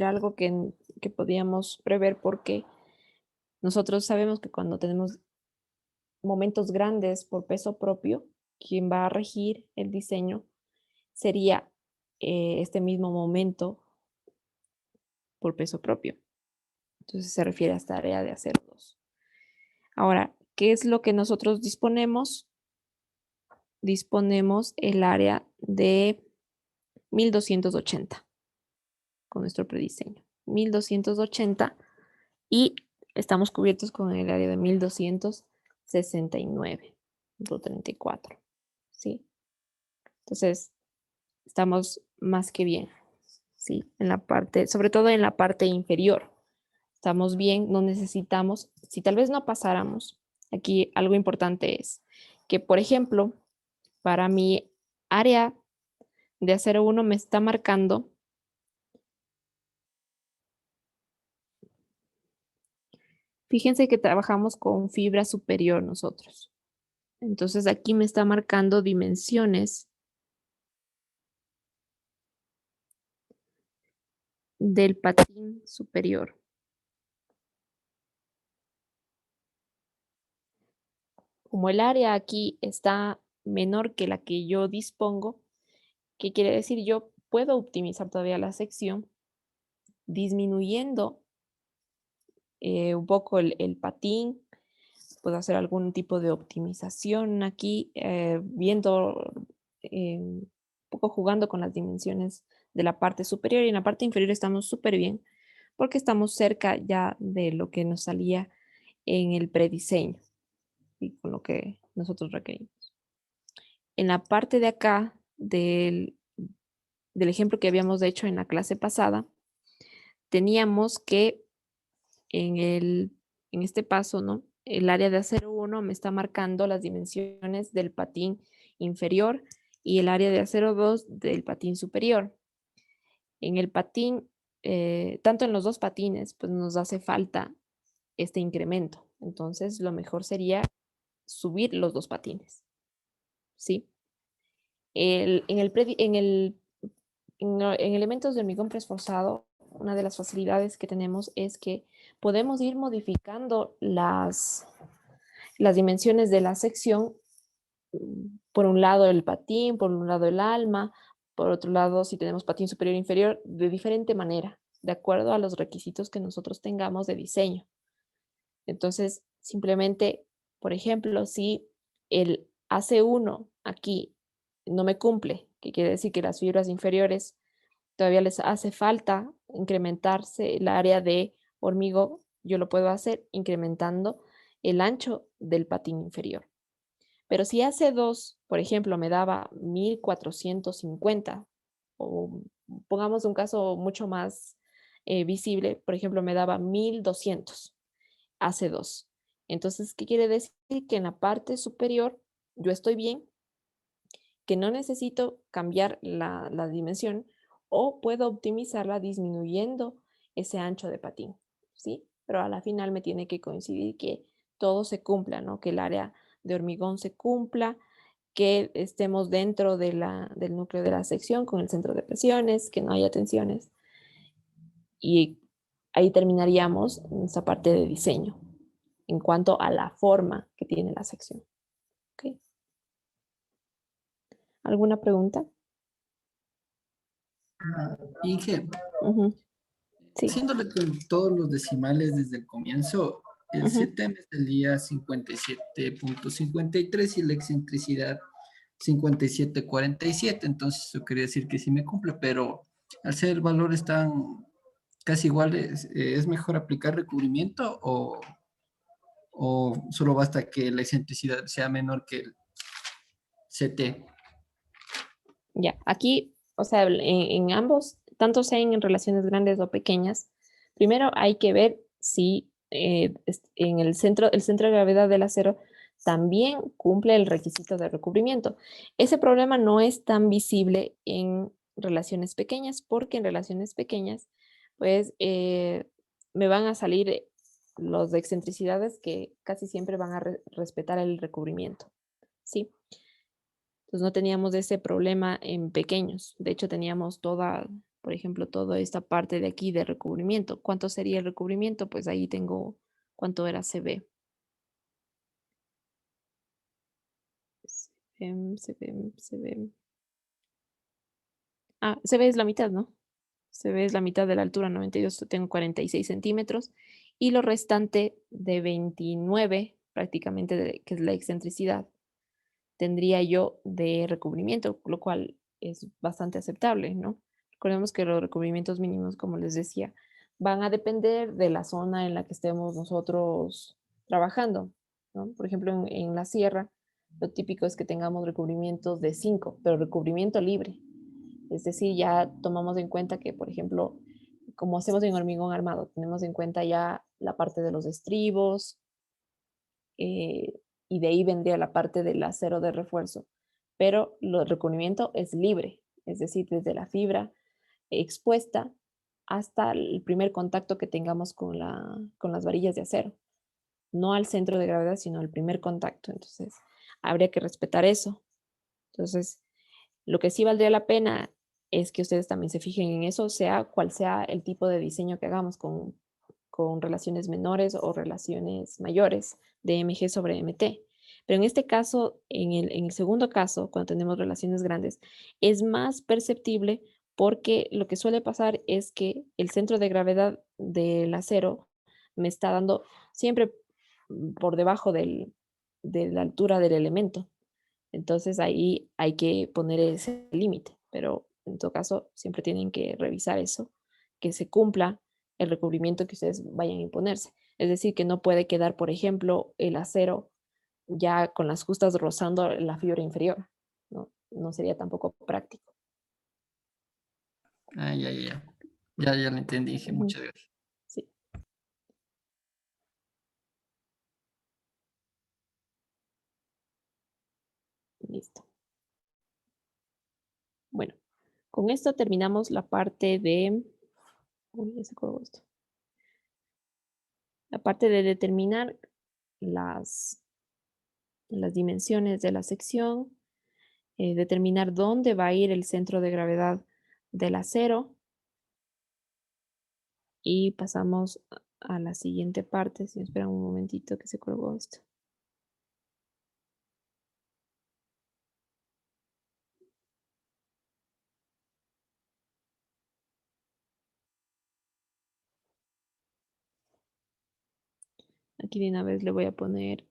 algo que podíamos prever porque nosotros sabemos que cuando tenemos momentos grandes por peso propio, quien va a regir el diseño sería este mismo momento por peso propio. Entonces se refiere a esta área de acero 2. Ahora, ¿qué es lo que nosotros disponemos? Disponemos el área de 1280 con nuestro prediseño. 1280 y estamos cubiertos con el área de 1269.34. ¿Sí? Entonces, estamos más que bien. ¿Sí? En la parte, sobre todo en la parte inferior. Estamos bien, no necesitamos, si tal vez no pasáramos, aquí algo importante es que, por ejemplo, para mi área de acero 1 me está marcando fíjense que trabajamos con fibra superior nosotros. Entonces aquí me está marcando dimensiones del patín superior. Como el área aquí está menor que la que yo dispongo, ¿qué quiere decir? Yo puedo optimizar todavía la sección disminuyendo un poco el patín. Puedo hacer algún tipo de optimización aquí, viendo, un poco jugando con las dimensiones de la parte superior y en la parte inferior estamos súper bien porque estamos cerca ya de lo que nos salía en el prediseño y con lo que nosotros requerimos. En la parte de acá del ejemplo que habíamos hecho en la clase pasada, teníamos que en este paso, ¿no? El área de acero 1 me está marcando las dimensiones del patín inferior y el área de acero 2 del patín superior. En el patín, tanto en los dos patines, pues nos hace falta este incremento. Entonces, lo mejor sería subir los dos patines, ¿sí? En elementos de hormigón preesforzado, una de las facilidades que tenemos es que podemos ir modificando las dimensiones de la sección, por un lado el patín, por un lado el alma, por otro lado si tenemos patín superior e inferior, de diferente manera, de acuerdo a los requisitos que nosotros tengamos de diseño. Entonces, simplemente, por ejemplo, si el AC1 aquí no me cumple, que quiere decir que las fibras inferiores todavía les hace falta incrementarse el área de hormigón, yo lo puedo hacer incrementando el ancho del patín inferior. Pero si AC2, por ejemplo, me daba 1450, o pongamos un caso mucho más visible, por ejemplo, me daba 1200 AC2. Entonces, ¿qué quiere decir? Que en la parte superior yo estoy bien, que no necesito cambiar la dimensión o puedo optimizarla disminuyendo ese ancho de patín, ¿sí? Pero a la final me tiene que coincidir que todo se cumpla, ¿no? Que el área de hormigón se cumpla, que estemos dentro del núcleo de la sección con el centro de presiones, que no haya tensiones. Y ahí terminaríamos esa parte de diseño en cuanto a la forma que tiene la sección. ¿Okay? ¿Alguna pregunta? Inge, Ujú. Sí. haciéndole con todos los decimales desde el comienzo, el Ujú. 7 me salía 57.53 y la excentricidad 57.47. Entonces, eso quería decir que sí me cumple, pero al ser valores tan casi iguales, ¿es mejor aplicar recubrimiento o solo basta que la excentricidad sea menor que el CT? Ya, aquí, o sea, en ambos, tanto sean en relaciones grandes o pequeñas, primero hay que ver si en el centro de gravedad del acero también cumple el requisito de recubrimiento. Ese problema no es tan visible en relaciones pequeñas, porque en relaciones pequeñas, pues, me van a salir los de excentricidades que casi siempre van a respetar el recubrimiento, ¿sí? Entonces no teníamos ese problema en pequeños. De hecho, teníamos por ejemplo, toda esta parte de aquí de recubrimiento. ¿Cuánto sería el recubrimiento? Pues ahí tengo cuánto era CB. CB. Ah, CB es la mitad, ¿no? CB es la mitad de la altura, 92, tengo 46 centímetros. Y lo restante de 29, prácticamente, que es la excentricidad, tendría yo de recubrimiento, lo cual es bastante aceptable, ¿no? Recordemos que los recubrimientos mínimos, como les decía, van a depender de la zona en la que estemos nosotros trabajando, ¿no? Por ejemplo, en la sierra, lo típico es que tengamos recubrimientos de 5, pero recubrimiento libre. Es decir, ya tomamos en cuenta que, por ejemplo, como hacemos en hormigón armado, tenemos en cuenta ya la parte de los estribos, eh, y de ahí vendría la parte del acero de refuerzo. Pero el recubrimiento es libre, es decir, desde la fibra expuesta hasta el primer contacto que tengamos con las varillas de acero. No al centro de gravedad, sino al primer contacto. Entonces, habría que respetar eso. Entonces, lo que sí valdría la pena es que ustedes también se fijen en eso, sea cual sea el tipo de diseño que hagamos con relaciones menores o relaciones mayores de MG sobre MT. Pero en este caso, en el segundo caso, cuando tenemos relaciones grandes, es más perceptible porque lo que suele pasar es que el centro de gravedad del acero me está dando siempre por debajo de la altura del elemento. Entonces ahí hay que poner ese límite, pero en todo caso siempre tienen que revisar eso, que se cumpla el recubrimiento que ustedes vayan a imponerse. Es decir, que no puede quedar, por ejemplo, el acero ya con las justas rozando la fibra inferior. No, no sería tampoco práctico. Ah, ya, ya, ya. Ya lo entendí, dije, Ujú. muchas gracias. Sí, listo. Bueno, con esto terminamos la parte de... Uy, ya se colgó esto. La parte de determinar las dimensiones de la sección, determinar dónde va a ir el centro de gravedad del acero y pasamos a la siguiente parte. Si me esperan un momentito que se colgó esto. Aquí de una vez le voy a poner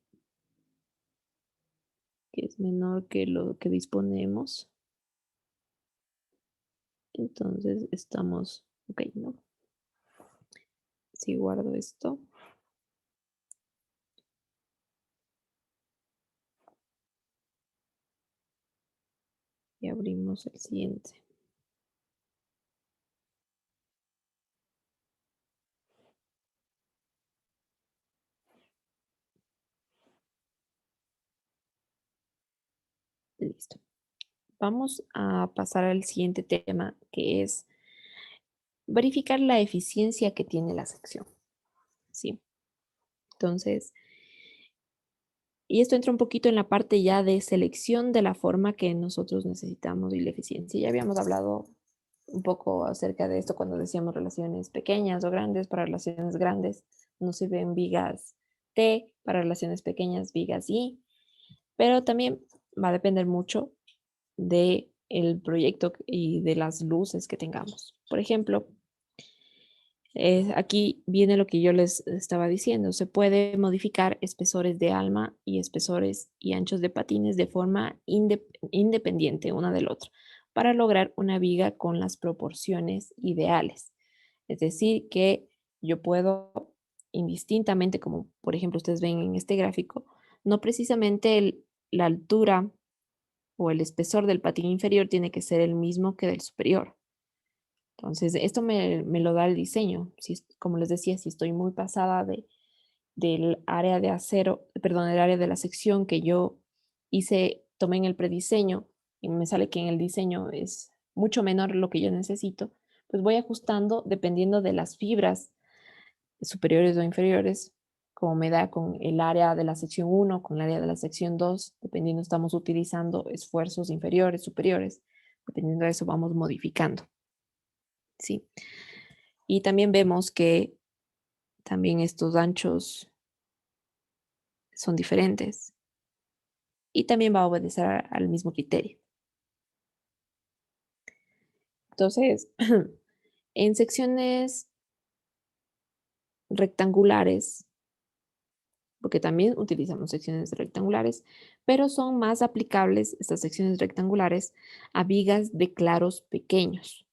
que es menor que lo que disponemos. Entonces estamos, ok, ¿no? Si guardo esto. Y abrimos el siguiente. Listo. Vamos a pasar al siguiente tema, que es verificar la eficiencia que tiene la sección. ¿Sí? Entonces, y esto entra un poquito en la parte ya de selección de la forma que nosotros necesitamos y la eficiencia. Ya habíamos hablado un poco acerca de esto cuando decíamos relaciones pequeñas o grandes. Para relaciones grandes nos sirven vigas T, para relaciones pequeñas vigas I, pero también va a depender mucho de el proyecto y de las luces que tengamos. Por ejemplo, aquí viene lo que yo les estaba diciendo. Se puede modificar espesores de alma y espesores y anchos de patines de forma independiente una del otro para lograr una viga con las proporciones ideales. Es decir, que yo puedo indistintamente, como por ejemplo ustedes ven en este gráfico, no precisamente la altura o el espesor del patín inferior tiene que ser el mismo que del superior. Entonces, esto me lo da el diseño. Si, como les decía, si estoy muy pasada del área de acero, perdón, del área de la sección que yo hice, tomé en el prediseño y me sale que en el diseño es mucho menor lo que yo necesito, pues voy ajustando dependiendo de las fibras superiores o inferiores, como me da con el área de la sección 1, con el área de la sección 2, dependiendo estamos utilizando esfuerzos inferiores, superiores, dependiendo de eso vamos modificando. Sí. Y también vemos que también estos anchos son diferentes y también va a obedecer al mismo criterio. Entonces, en secciones rectangulares, porque también utilizamos secciones rectangulares, pero son más aplicables estas secciones rectangulares a vigas de claros pequeños.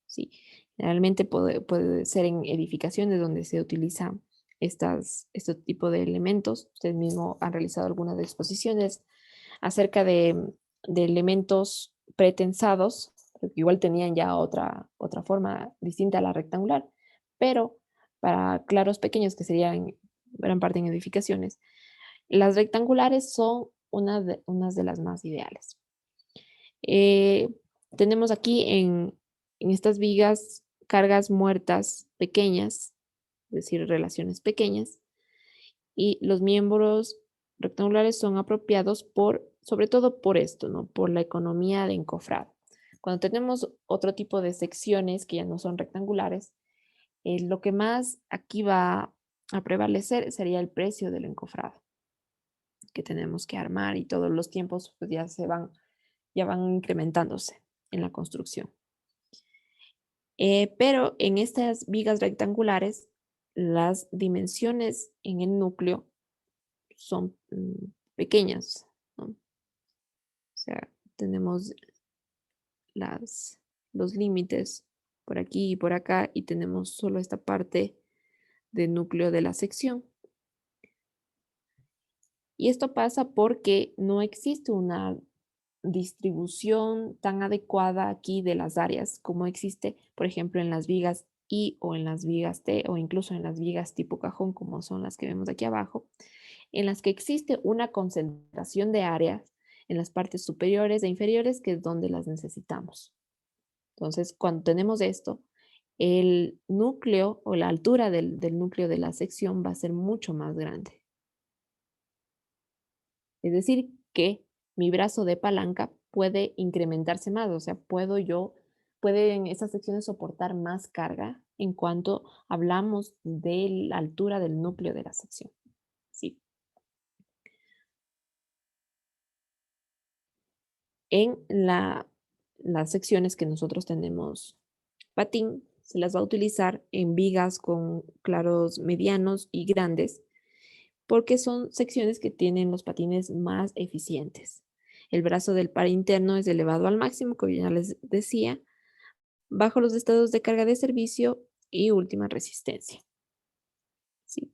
¿Sí? Generalmente puede ser en edificaciones donde se utiliza este tipo de elementos. Ustedes mismos han realizado algunas exposiciones acerca de elementos pretensados, que igual tenían ya otra forma distinta a la rectangular, pero para claros pequeños, que serían gran parte en edificaciones, las rectangulares son unas de las más ideales. Eh, tenemos aquí en estas vigas cargas muertas pequeñas, es decir, relaciones pequeñas, y los miembros rectangulares son apropiados sobre todo por esto, ¿no? Por la economía de encofrado. Cuando tenemos otro tipo de secciones que ya no son rectangulares, lo que más aquí va a prevalecer sería el precio del encofrado que tenemos que armar y todos los tiempos pues, ya van incrementándose en la construcción. Pero en estas vigas rectangulares, las dimensiones en el núcleo son pequeñas, ¿no? O sea, tenemos los límites por aquí y por acá y tenemos solo esta parte de núcleo de la sección. Y esto pasa porque no existe una distribución tan adecuada aquí de las áreas como existe, por ejemplo, en las vigas I o en las vigas T o incluso en las vigas tipo cajón, como son las que vemos aquí abajo, en las que existe una concentración de áreas en las partes superiores e inferiores, que es donde las necesitamos. Entonces, cuando tenemos esto, el núcleo o la altura del núcleo de la sección va a ser mucho más grande. Es decir, que mi brazo de palanca puede incrementarse más, o sea, pueden esas secciones soportar más carga en cuanto hablamos de la altura del núcleo de la sección. Sí. En las secciones que nosotros tenemos patín, se las va a utilizar en vigas con claros medianos y grandes, porque son secciones que tienen los patines más eficientes. El brazo del par interno es elevado al máximo, como ya les decía, bajo los estados de carga de servicio y última resistencia. ¿Sí?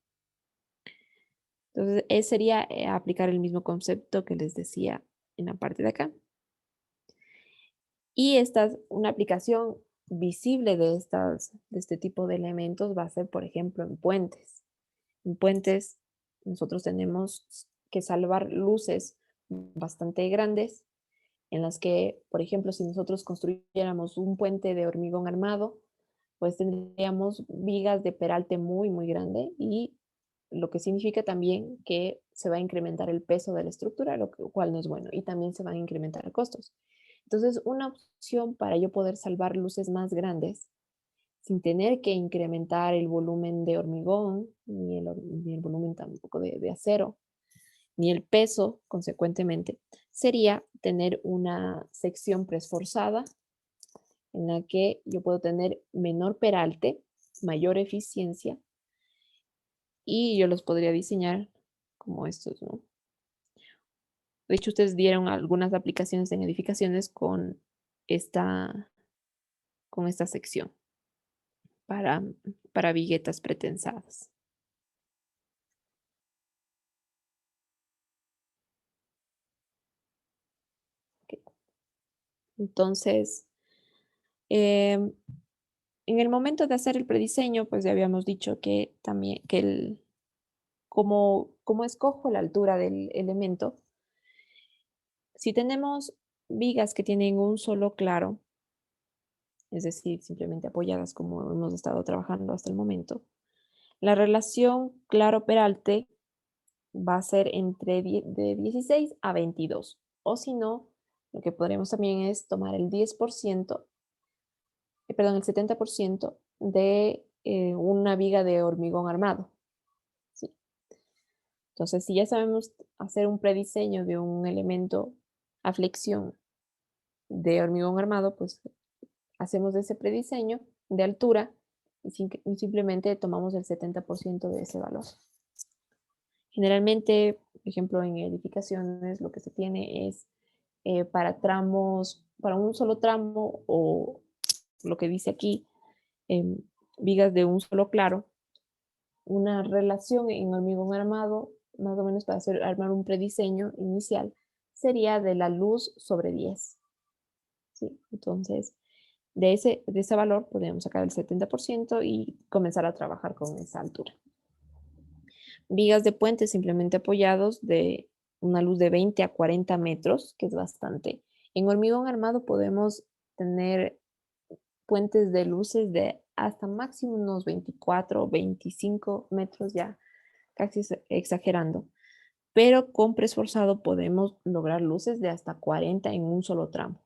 Entonces, sería aplicar el mismo concepto que les decía en la parte de acá. Y una aplicación visible de este tipo de elementos va a ser, por ejemplo, en puentes. En puentes nosotros tenemos que salvar luces bastante grandes en las que, por ejemplo, si nosotros construyéramos un puente de hormigón armado, pues tendríamos vigas de peralte muy, muy grande, y lo que significa también que se va a incrementar el peso de la estructura, lo cual no es bueno, y también se van a incrementar costos. Entonces, una opción para yo poder salvar luces más grandes sin tener que incrementar el volumen de hormigón, ni el volumen tampoco de acero, ni el peso, consecuentemente, sería tener una sección preesforzada en la que yo puedo tener menor peralte, mayor eficiencia, y yo los podría diseñar como estos, ¿no? De hecho, ustedes vieron algunas aplicaciones en edificaciones con esta sección para viguetas pretensadas. Ok. Entonces, en el momento de hacer el prediseño, pues ya habíamos dicho que también como escojo la altura del elemento, si tenemos vigas que tienen un solo claro, es decir, simplemente apoyadas como hemos estado trabajando hasta el momento, la relación claro-peralte va a ser de 16 a 22. O si no, lo que podremos también es tomar el 10%, el 70% de una viga de hormigón armado. ¿Sí? Entonces, si ya sabemos hacer un prediseño de un elemento a flexión de hormigón armado, pues hacemos ese prediseño de altura y simplemente tomamos el 70% de ese valor. Generalmente, por ejemplo, en edificaciones lo que se tiene es para tramos, para un solo tramo, o lo que dice aquí, vigas de un solo claro, una relación en hormigón armado, más o menos para armar un prediseño inicial, sería de la luz sobre 10. ¿Sí? Entonces, de ese valor podríamos sacar el 70% y comenzar a trabajar con esa altura. Vigas de puente simplemente apoyados de una luz de 20 a 40 metros, que es bastante. En hormigón armado podemos tener puentes de luces de hasta máximo unos 24 o 25 metros, ya casi exagerando. Pero con preesforzado podemos lograr luces de hasta 40 en un solo tramo.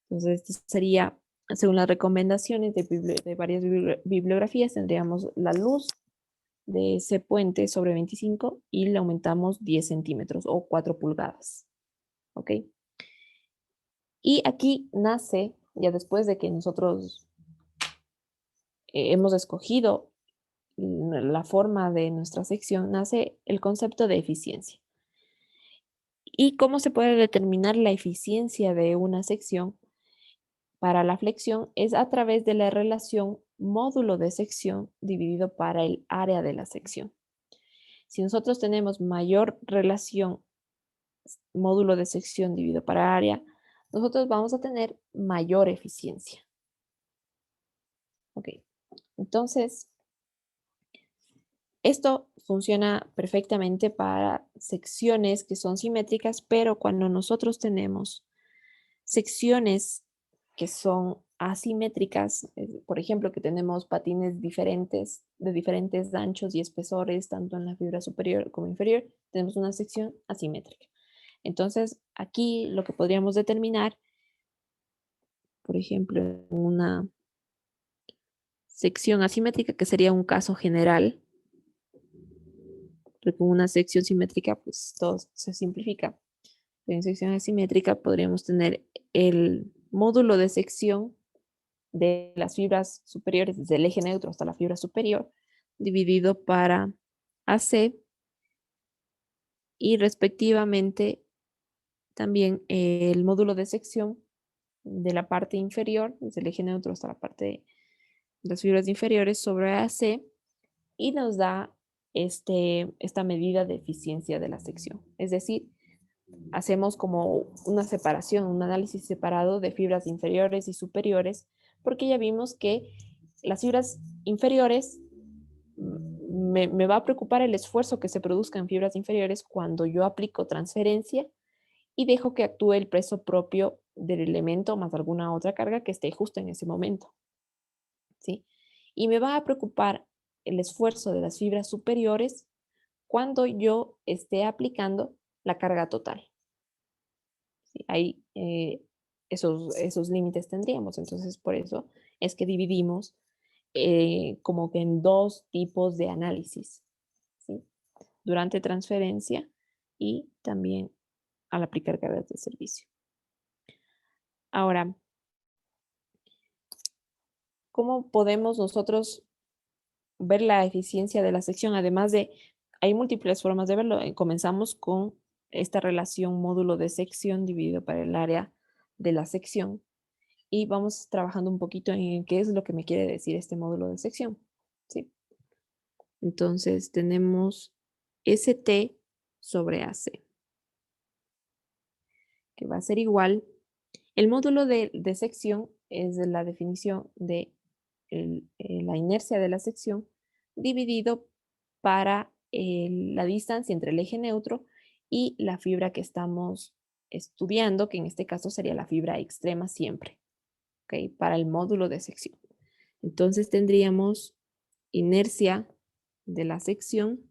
Entonces, esto sería, según las recomendaciones de varias bibliografías, tendríamos la luz de ese puente sobre 25 y le aumentamos 10 centímetros o 4 pulgadas. ¿Ok? Y aquí nace, ya después de que nosotros hemos escogido la forma de nuestra sección, nace el concepto de eficiencia. ¿Y cómo se puede determinar la eficiencia de una sección? para la flexión es a través de la relación módulo de sección dividido para el área de la sección. Si nosotros tenemos mayor relación módulo de sección dividido para área, nosotros vamos a tener mayor eficiencia. Ok, entonces, esto funciona perfectamente para secciones que son simétricas, pero cuando nosotros tenemos secciones que son asimétricas, por ejemplo, que tenemos patines diferentes, de diferentes anchos y espesores, tanto en la fibra superior como inferior, tenemos una sección asimétrica. Entonces, aquí lo que podríamos determinar, por ejemplo, en una sección asimétrica, que sería un caso general, porque con una sección simétrica, pues todo se simplifica. En sección asimétrica podríamos tener el módulo de sección de las fibras superiores, desde el eje neutro hasta la fibra superior, dividido para AC y respectivamente también el módulo de sección de la parte inferior, desde el eje neutro hasta la parte de las fibras inferiores sobre AC, y nos da esta medida de eficiencia de la sección. Es decir, hacemos como una separación, un análisis separado de fibras inferiores y superiores, porque ya vimos que las fibras inferiores me va a preocupar el esfuerzo que se produzca en fibras inferiores cuando yo aplico transferencia y dejo que actúe el peso propio del elemento más alguna otra carga que esté justo en ese momento. ¿Sí? Y me va a preocupar el esfuerzo de las fibras superiores cuando yo esté aplicando la carga total. ¿Sí? Ahí esos límites tendríamos. Entonces, por eso es que dividimos como que en dos tipos de análisis. ¿Sí? Durante transferencia y también al aplicar cargas de servicio. Ahora, ¿cómo podemos nosotros ver la eficiencia de la sección? Además de, hay múltiples formas de verlo. Comenzamos con esta relación módulo de sección dividido para el área de la sección y vamos trabajando un poquito en qué es lo que me quiere decir este módulo de sección. ¿Sí? Entonces tenemos ST sobre AC, que va a ser igual. El módulo de sección es la definición de la inercia de la sección dividido para la distancia entre el eje neutro y la fibra que estamos estudiando, que en este caso sería la fibra extrema siempre, ¿okay? Para el módulo de sección. Entonces tendríamos inercia de la sección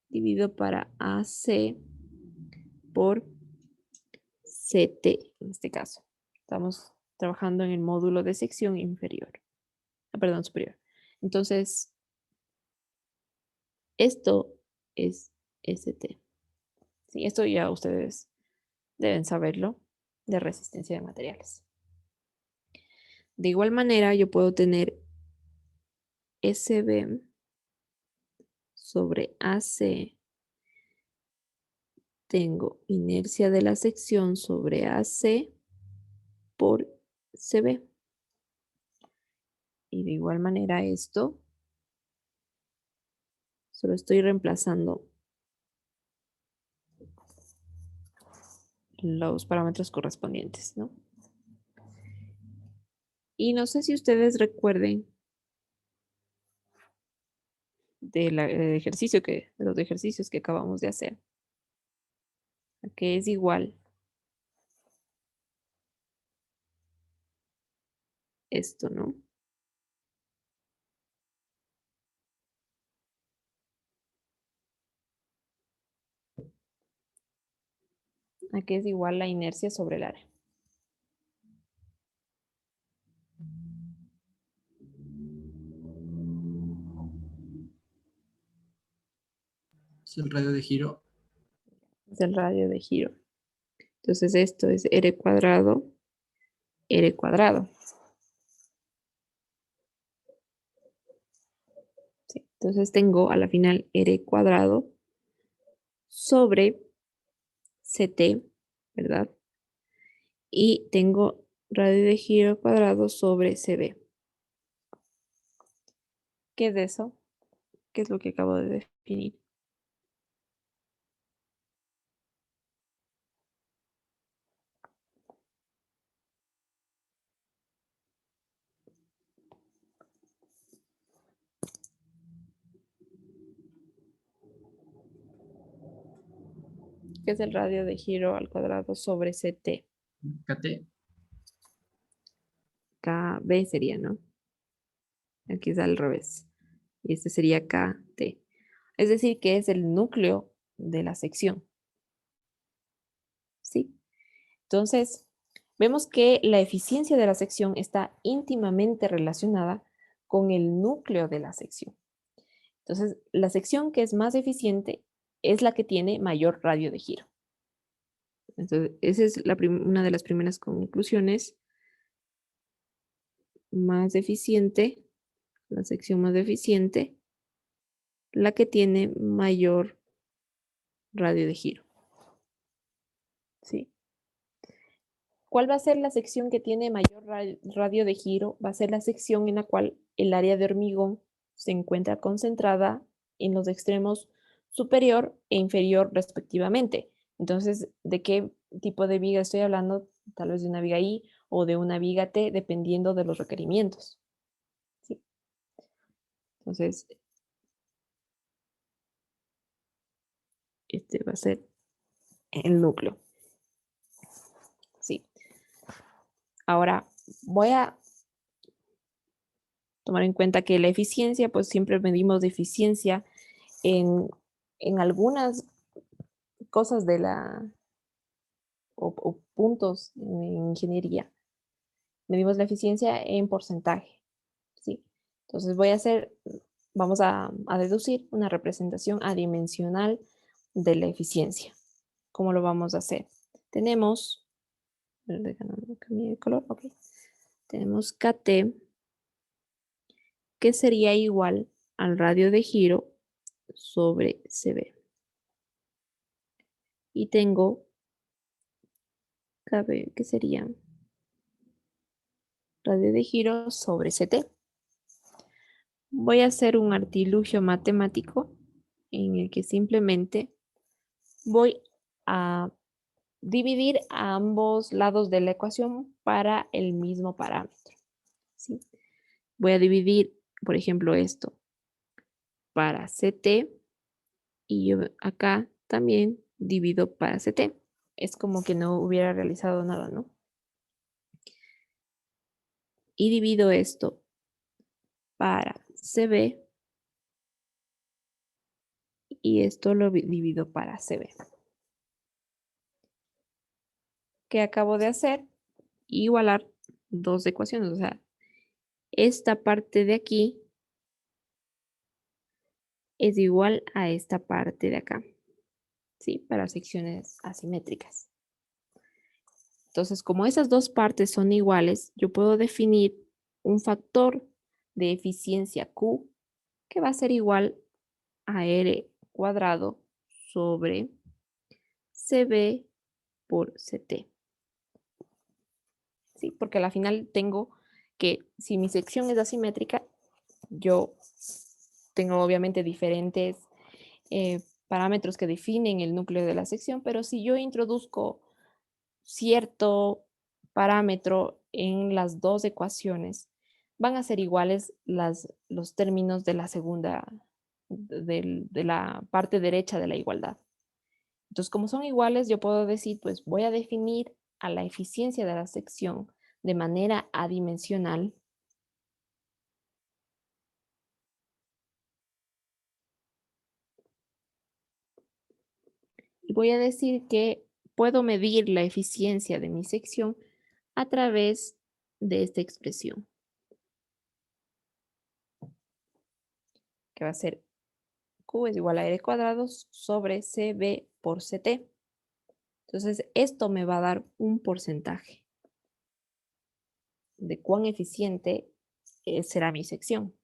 dividido para AC por CT, en este caso. Estamos trabajando en el módulo de sección inferior. Perdón, superior. Entonces, esto es ST. Sí, esto ya ustedes deben saberlo de resistencia de materiales. De igual manera, yo puedo tener SB sobre AC. Tengo inercia de la sección sobre AC por CB. Y de igual manera esto, solo estoy reemplazando los parámetros correspondientes, ¿no? Y no sé si ustedes recuerden de los ejercicios que acabamos de hacer, que es igual esto, ¿no? A que es igual la inercia sobre el área. Es el radio de giro. Es el radio de giro. Entonces esto es R cuadrado, R cuadrado. Sí, entonces tengo a la final R cuadrado sobre CT, ¿verdad? Y tengo radio de giro al cuadrado sobre CB. ¿Qué es eso? ¿Qué es lo que acabo de definir? ¿Qué es el radio de giro al cuadrado sobre CT? KT. KB sería, ¿no? Aquí es al revés. Y este sería KT. Es decir, que es el núcleo de la sección. ¿Sí? Entonces, vemos que la eficiencia de la sección está íntimamente relacionada con el núcleo de la sección. Entonces, la sección que es más eficiente es la que tiene mayor radio de giro. Entonces, esa es una de las primeras conclusiones. Más eficiente, la sección más eficiente, la que tiene mayor radio de giro. ¿Sí? ¿Cuál va a ser la sección que tiene mayor radio de giro? Va a ser la sección en la cual el área de hormigón se encuentra concentrada en los extremos superior e inferior respectivamente. Entonces, ¿de qué tipo de viga estoy hablando? Tal vez de una viga I o de una viga T, dependiendo de los requerimientos. ¿Sí? Entonces, este va a ser el núcleo. Sí. Ahora, voy a tomar en cuenta que la eficiencia, pues siempre medimos de eficiencia en algunas cosas de o puntos en ingeniería. Medimos la eficiencia en porcentaje, ¿sí? Entonces vamos a deducir una representación adimensional de la eficiencia. ¿Cómo lo vamos a hacer? Tenemos, cambié de color, ok. Tenemos KT, que sería igual al radio de giro sobre CB. Y tengo KB, que sería radio de giro sobre CT. Voy a hacer un artilugio matemático en el que simplemente voy a dividir a ambos lados de la ecuación para el mismo parámetro. ¿Sí? Voy a dividir, por ejemplo, esto para CT y yo acá también divido para CT. Es como que no hubiera realizado nada, ¿no? Y divido esto para CB y esto lo divido para CB. ¿Qué acabo de hacer? Igualar dos ecuaciones, o sea, esta parte de aquí es igual a esta parte de acá, ¿sí? Para secciones asimétricas. Entonces, como esas dos partes son iguales, yo puedo definir un factor de eficiencia Q que va a ser igual a R cuadrado sobre CB por CT. ¿Sí? Porque al final tengo que, si mi sección es asimétrica, yo tengo obviamente diferentes parámetros que definen el núcleo de la sección, pero si yo introduzco cierto parámetro en las dos ecuaciones, van a ser iguales los términos de la segunda, de la parte derecha de la igualdad. Entonces, como son iguales, yo puedo decir, pues voy a definir a la eficiencia de la sección de manera adimensional. Y voy a decir que puedo medir la eficiencia de mi sección a través de esta expresión, que va a ser Q es igual a R cuadrado sobre CB por CT. Entonces, esto me va a dar un porcentaje de cuán eficiente será mi sección.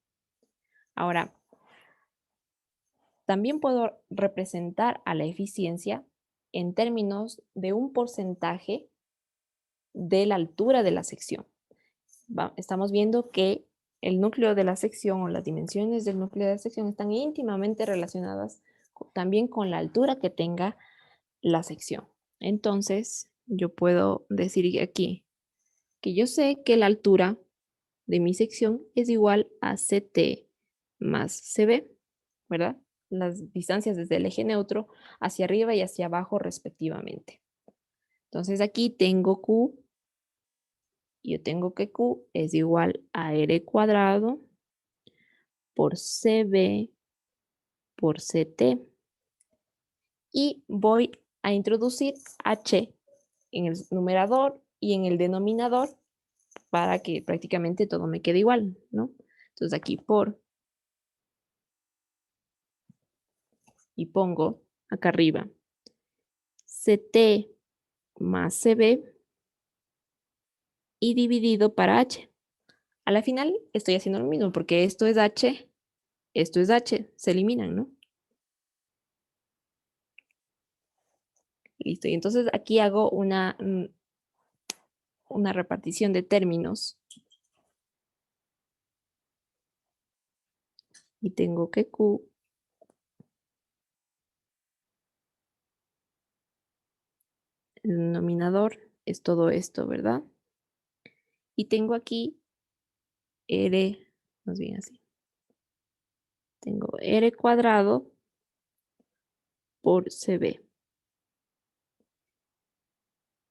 Ahora, también puedo representar a la eficiencia en términos de un porcentaje de la altura de la sección. Estamos viendo que el núcleo de la sección o las dimensiones del núcleo de la sección están íntimamente relacionadas también con la altura que tenga la sección. Entonces, yo puedo decir aquí que yo sé que la altura de mi sección es igual a CT más CB, ¿verdad? Las distancias desde el eje neutro hacia arriba y hacia abajo respectivamente. Entonces aquí tengo Q, yo tengo que Q es igual a R cuadrado por CB por CT. Y voy a introducir H en el numerador y en el denominador para que prácticamente todo me quede igual, ¿no? Entonces aquí por y pongo acá arriba CT más CB y dividido para H. A la final estoy haciendo lo mismo porque esto es H, se eliminan, ¿no? Listo, y entonces aquí hago una repartición de términos. Y tengo que Q el denominador es todo esto, ¿verdad? Y tengo aquí R, más bien así. Tengo R cuadrado por CB.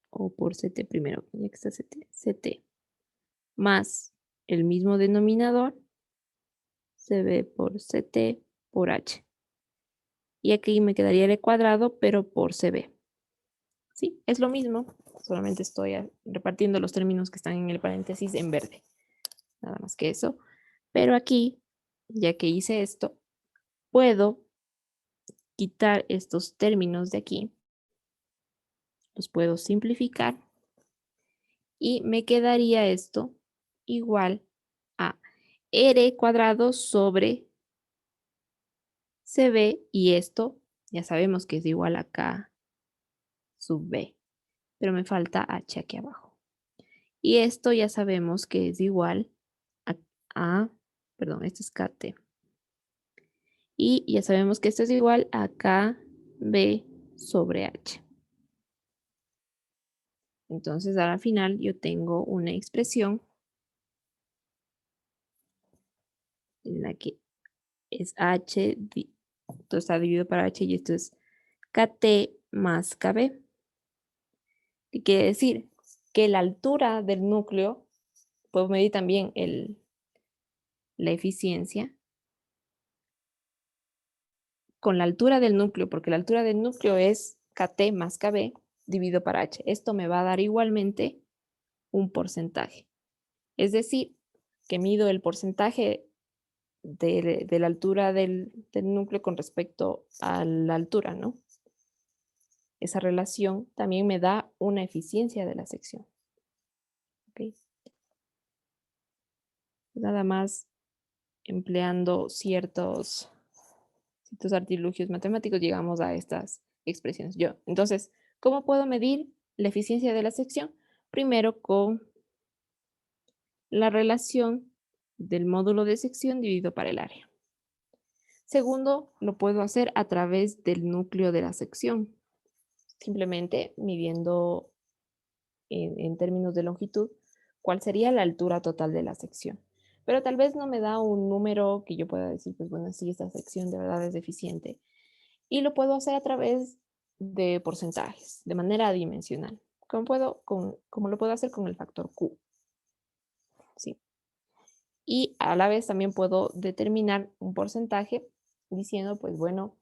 O por CT primero, ya que está CT. Más el mismo denominador, CB por CT por H. Y aquí me quedaría R cuadrado, pero por CB. Sí, es lo mismo, solamente estoy repartiendo los términos que están en el paréntesis en verde. Nada más que eso. Pero aquí, ya que hice esto, puedo quitar estos términos de aquí. Los puedo simplificar. Y me quedaría esto igual a R cuadrado sobre CB. Y esto ya sabemos que es igual a K sub B. Pero me falta H aquí abajo. Y esto ya sabemos que es igual perdón, esto es KT. Y ya sabemos que esto es igual a KB sobre H. Entonces, al final yo tengo una expresión en la que es H, esto está dividido para H y esto es KT más KB. ¿Qué quiere decir? Que la altura del núcleo, puedo medir también la eficiencia con la altura del núcleo, porque la altura del núcleo es KT más KB dividido para H. Esto me va a dar igualmente un porcentaje. Es decir, que mido el porcentaje de la altura del núcleo con respecto a la altura, ¿no? Esa relación también me da una eficiencia de la sección. ¿Ok? Nada más empleando ciertos artilugios matemáticos llegamos a estas expresiones. Entonces, ¿cómo puedo medir la eficiencia de la sección? Primero con la relación del módulo de sección dividido para el área. Segundo, lo puedo hacer a través del núcleo de la sección, simplemente midiendo en términos de longitud cuál sería la altura total de la sección. Pero tal vez no me da un número que yo pueda decir, pues bueno, sí, esta sección de verdad es eficiente. Y lo puedo hacer a través de porcentajes, de manera dimensional. Como lo puedo hacer con el factor Q. ¿Sí? Y a la vez también puedo determinar un porcentaje diciendo, pues bueno,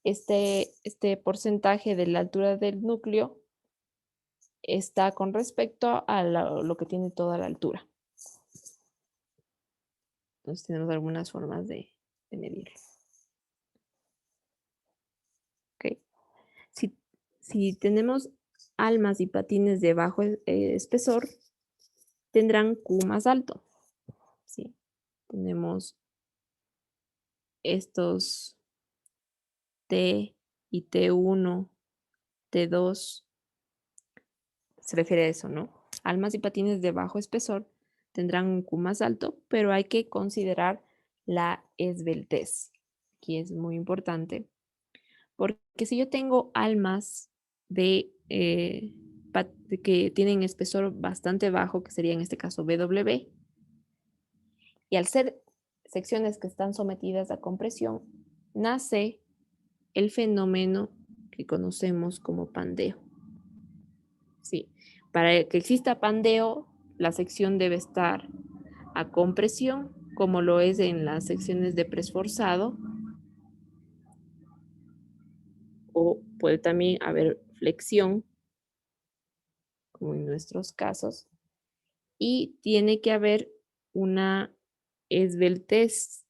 este porcentaje de la altura del núcleo está con respecto a lo que tiene toda la altura. Entonces tenemos algunas formas de medirlo. Okay. Si tenemos almas y patines de bajo espesor, tendrán Q más alto. ¿Sí? Tenemos estos T y T1, T2. Se refiere a eso, ¿no? almas y patines de bajo espesor tendrán un Q más alto, pero hay que considerar la esbeltez, que es muy importante. Porque si yo tengo almas que tienen espesor bastante bajo, que sería en este caso BW, y al ser secciones que están sometidas a compresión, nace el fenómeno que conocemos como pandeo. Sí, para que exista pandeo, la sección debe estar a compresión, como lo es en las secciones de presforzado, o puede también haber flexión, como en nuestros casos, y tiene que haber una esbeltez,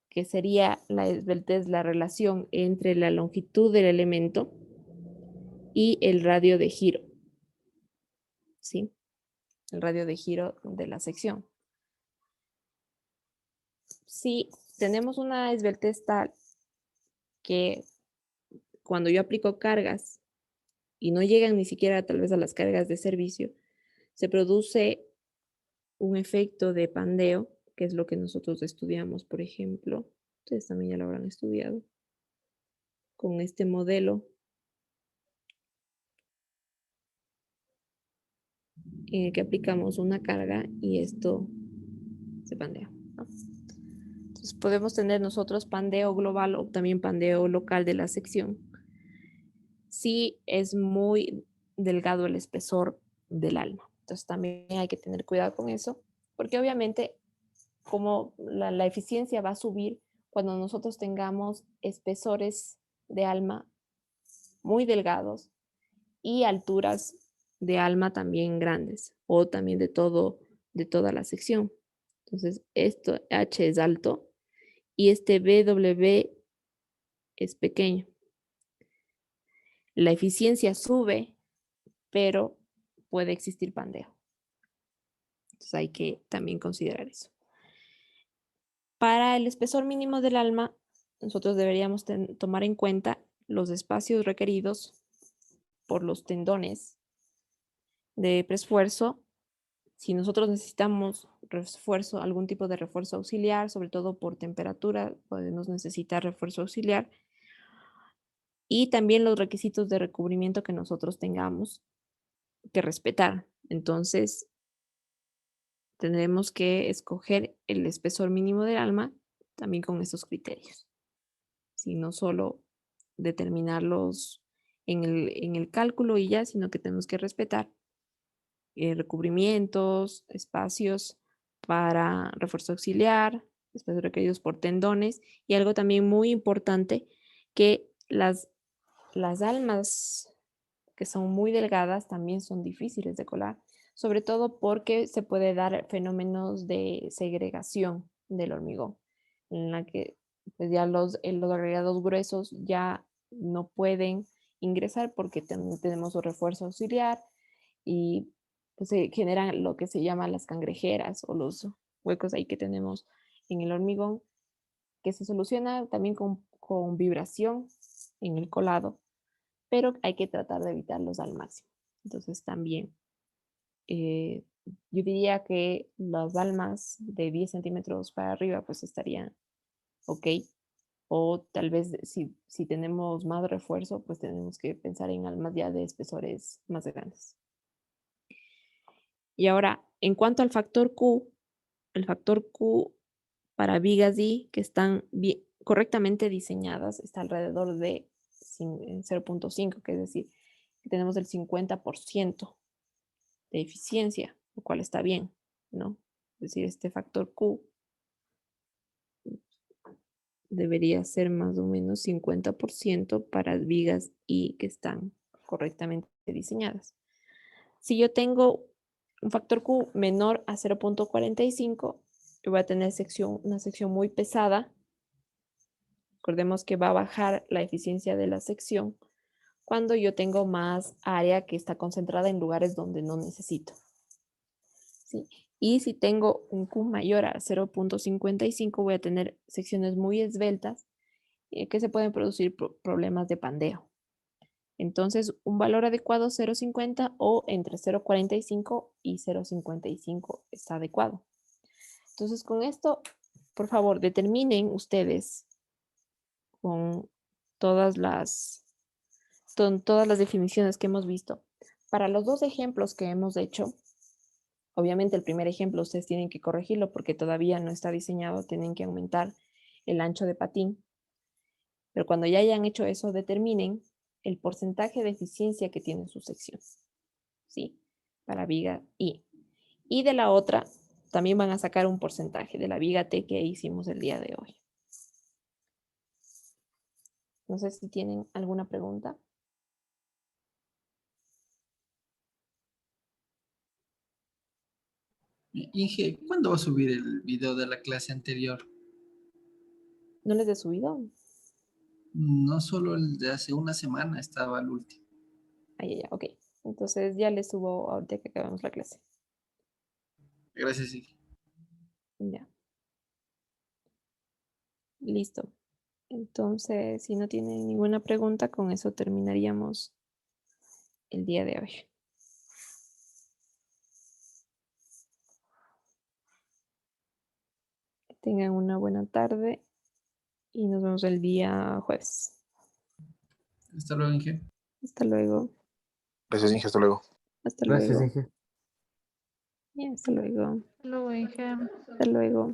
que sería la esbeltez, la relación entre la longitud del elemento y el radio de giro, ¿sí? El radio de giro de la sección. Si tenemos una esbeltez tal que cuando yo aplico cargas y no llegan ni siquiera tal vez a las cargas de servicio, se produce un efecto de pandeo, que es lo que nosotros estudiamos, por ejemplo. Ustedes también ya lo habrán estudiado con este modelo en el que aplicamos una carga y esto se pandea, ¿no? Entonces podemos tener nosotros pandeo global o también pandeo local de la sección si es muy delgado el espesor del alma. Entonces también hay que tener cuidado con eso, porque obviamente como la eficiencia va a subir cuando nosotros tengamos espesores de alma muy delgados y alturas de alma también grandes o también de toda la sección. Entonces, esto H es alto y este BW es pequeño. La eficiencia sube, pero puede existir pandeo. Entonces hay que también considerar eso. Para el espesor mínimo del alma, nosotros deberíamos tomar en cuenta los espacios requeridos por los tendones de preesfuerzo. Si nosotros necesitamos refuerzo, algún tipo de refuerzo auxiliar, sobre todo por temperatura, podemos necesitar refuerzo auxiliar. Y también los requisitos de recubrimiento que nosotros tengamos que respetar. Entonces, tendremos que escoger el espesor mínimo del alma también con estos criterios. Si no solo determinarlos en el cálculo y ya, sino que tenemos que respetar recubrimientos, espacios para refuerzo auxiliar, espacios requeridos por tendones y algo también muy importante, que las almas que son muy delgadas también son difíciles de colar, sobre todo porque se puede dar fenómenos de segregación del hormigón, en la que pues ya los agregados gruesos ya no pueden ingresar porque tenemos un refuerzo auxiliar y pues se generan lo que se llama las cangrejeras o los huecos ahí que tenemos en el hormigón, que se soluciona también con vibración en el colado, pero hay que tratar de evitarlos al máximo. Entonces también yo diría que las almas de 10 centímetros para arriba pues estarían ok, o tal vez si tenemos más refuerzo pues tenemos que pensar en almas ya de espesores más grandes. Y ahora, en cuanto al factor Q, el factor Q para vigas D que están correctamente diseñadas está alrededor de 0.5, que es decir, que tenemos el 50% de eficiencia, lo cual está bien, ¿no? Es decir, este factor Q debería ser más o menos 50% para vigas I que están correctamente diseñadas. Si yo tengo un factor Q menor a 0.45, yo voy a tener una sección muy pesada. Recordemos que va a bajar la eficiencia de la sección cuando yo tengo más área que está concentrada en lugares donde no necesito. ¿Sí? Y si tengo un Q mayor a 0.55, voy a tener secciones muy esbeltas que se pueden producir problemas de pandeo. Entonces, un valor adecuado 0,50 o entre 0,45 y 0,55 está adecuado. Entonces, con esto, por favor, determinen ustedes con todas las definiciones que hemos visto. Para los dos ejemplos que hemos hecho, obviamente el primer ejemplo ustedes tienen que corregirlo porque todavía no está diseñado, tienen que aumentar el ancho de patín. Pero cuando ya hayan hecho eso, determinen el porcentaje de eficiencia que tiene su sección. ¿Sí? Para viga I. Y de la otra, también van a sacar un porcentaje de la viga T que hicimos el día de hoy. No sé si tienen alguna pregunta. Inge, ¿cuándo va a subir el video de la clase anterior? ¿No les he subido? No solo el de hace una semana, estaba el último. Ya, ok. Entonces ya les subo ahorita que acabemos la clase. Gracias, Inge. Ya. Listo. Entonces, si no tienen ninguna pregunta, con eso terminaríamos el día de hoy. Que tengan una buena tarde y nos vemos el día jueves. Hasta luego, Inge. Hasta luego. Gracias, Inge, hasta luego. Hasta Gracias, luego. Inge. Hasta luego. Luego, Inge. Hasta luego.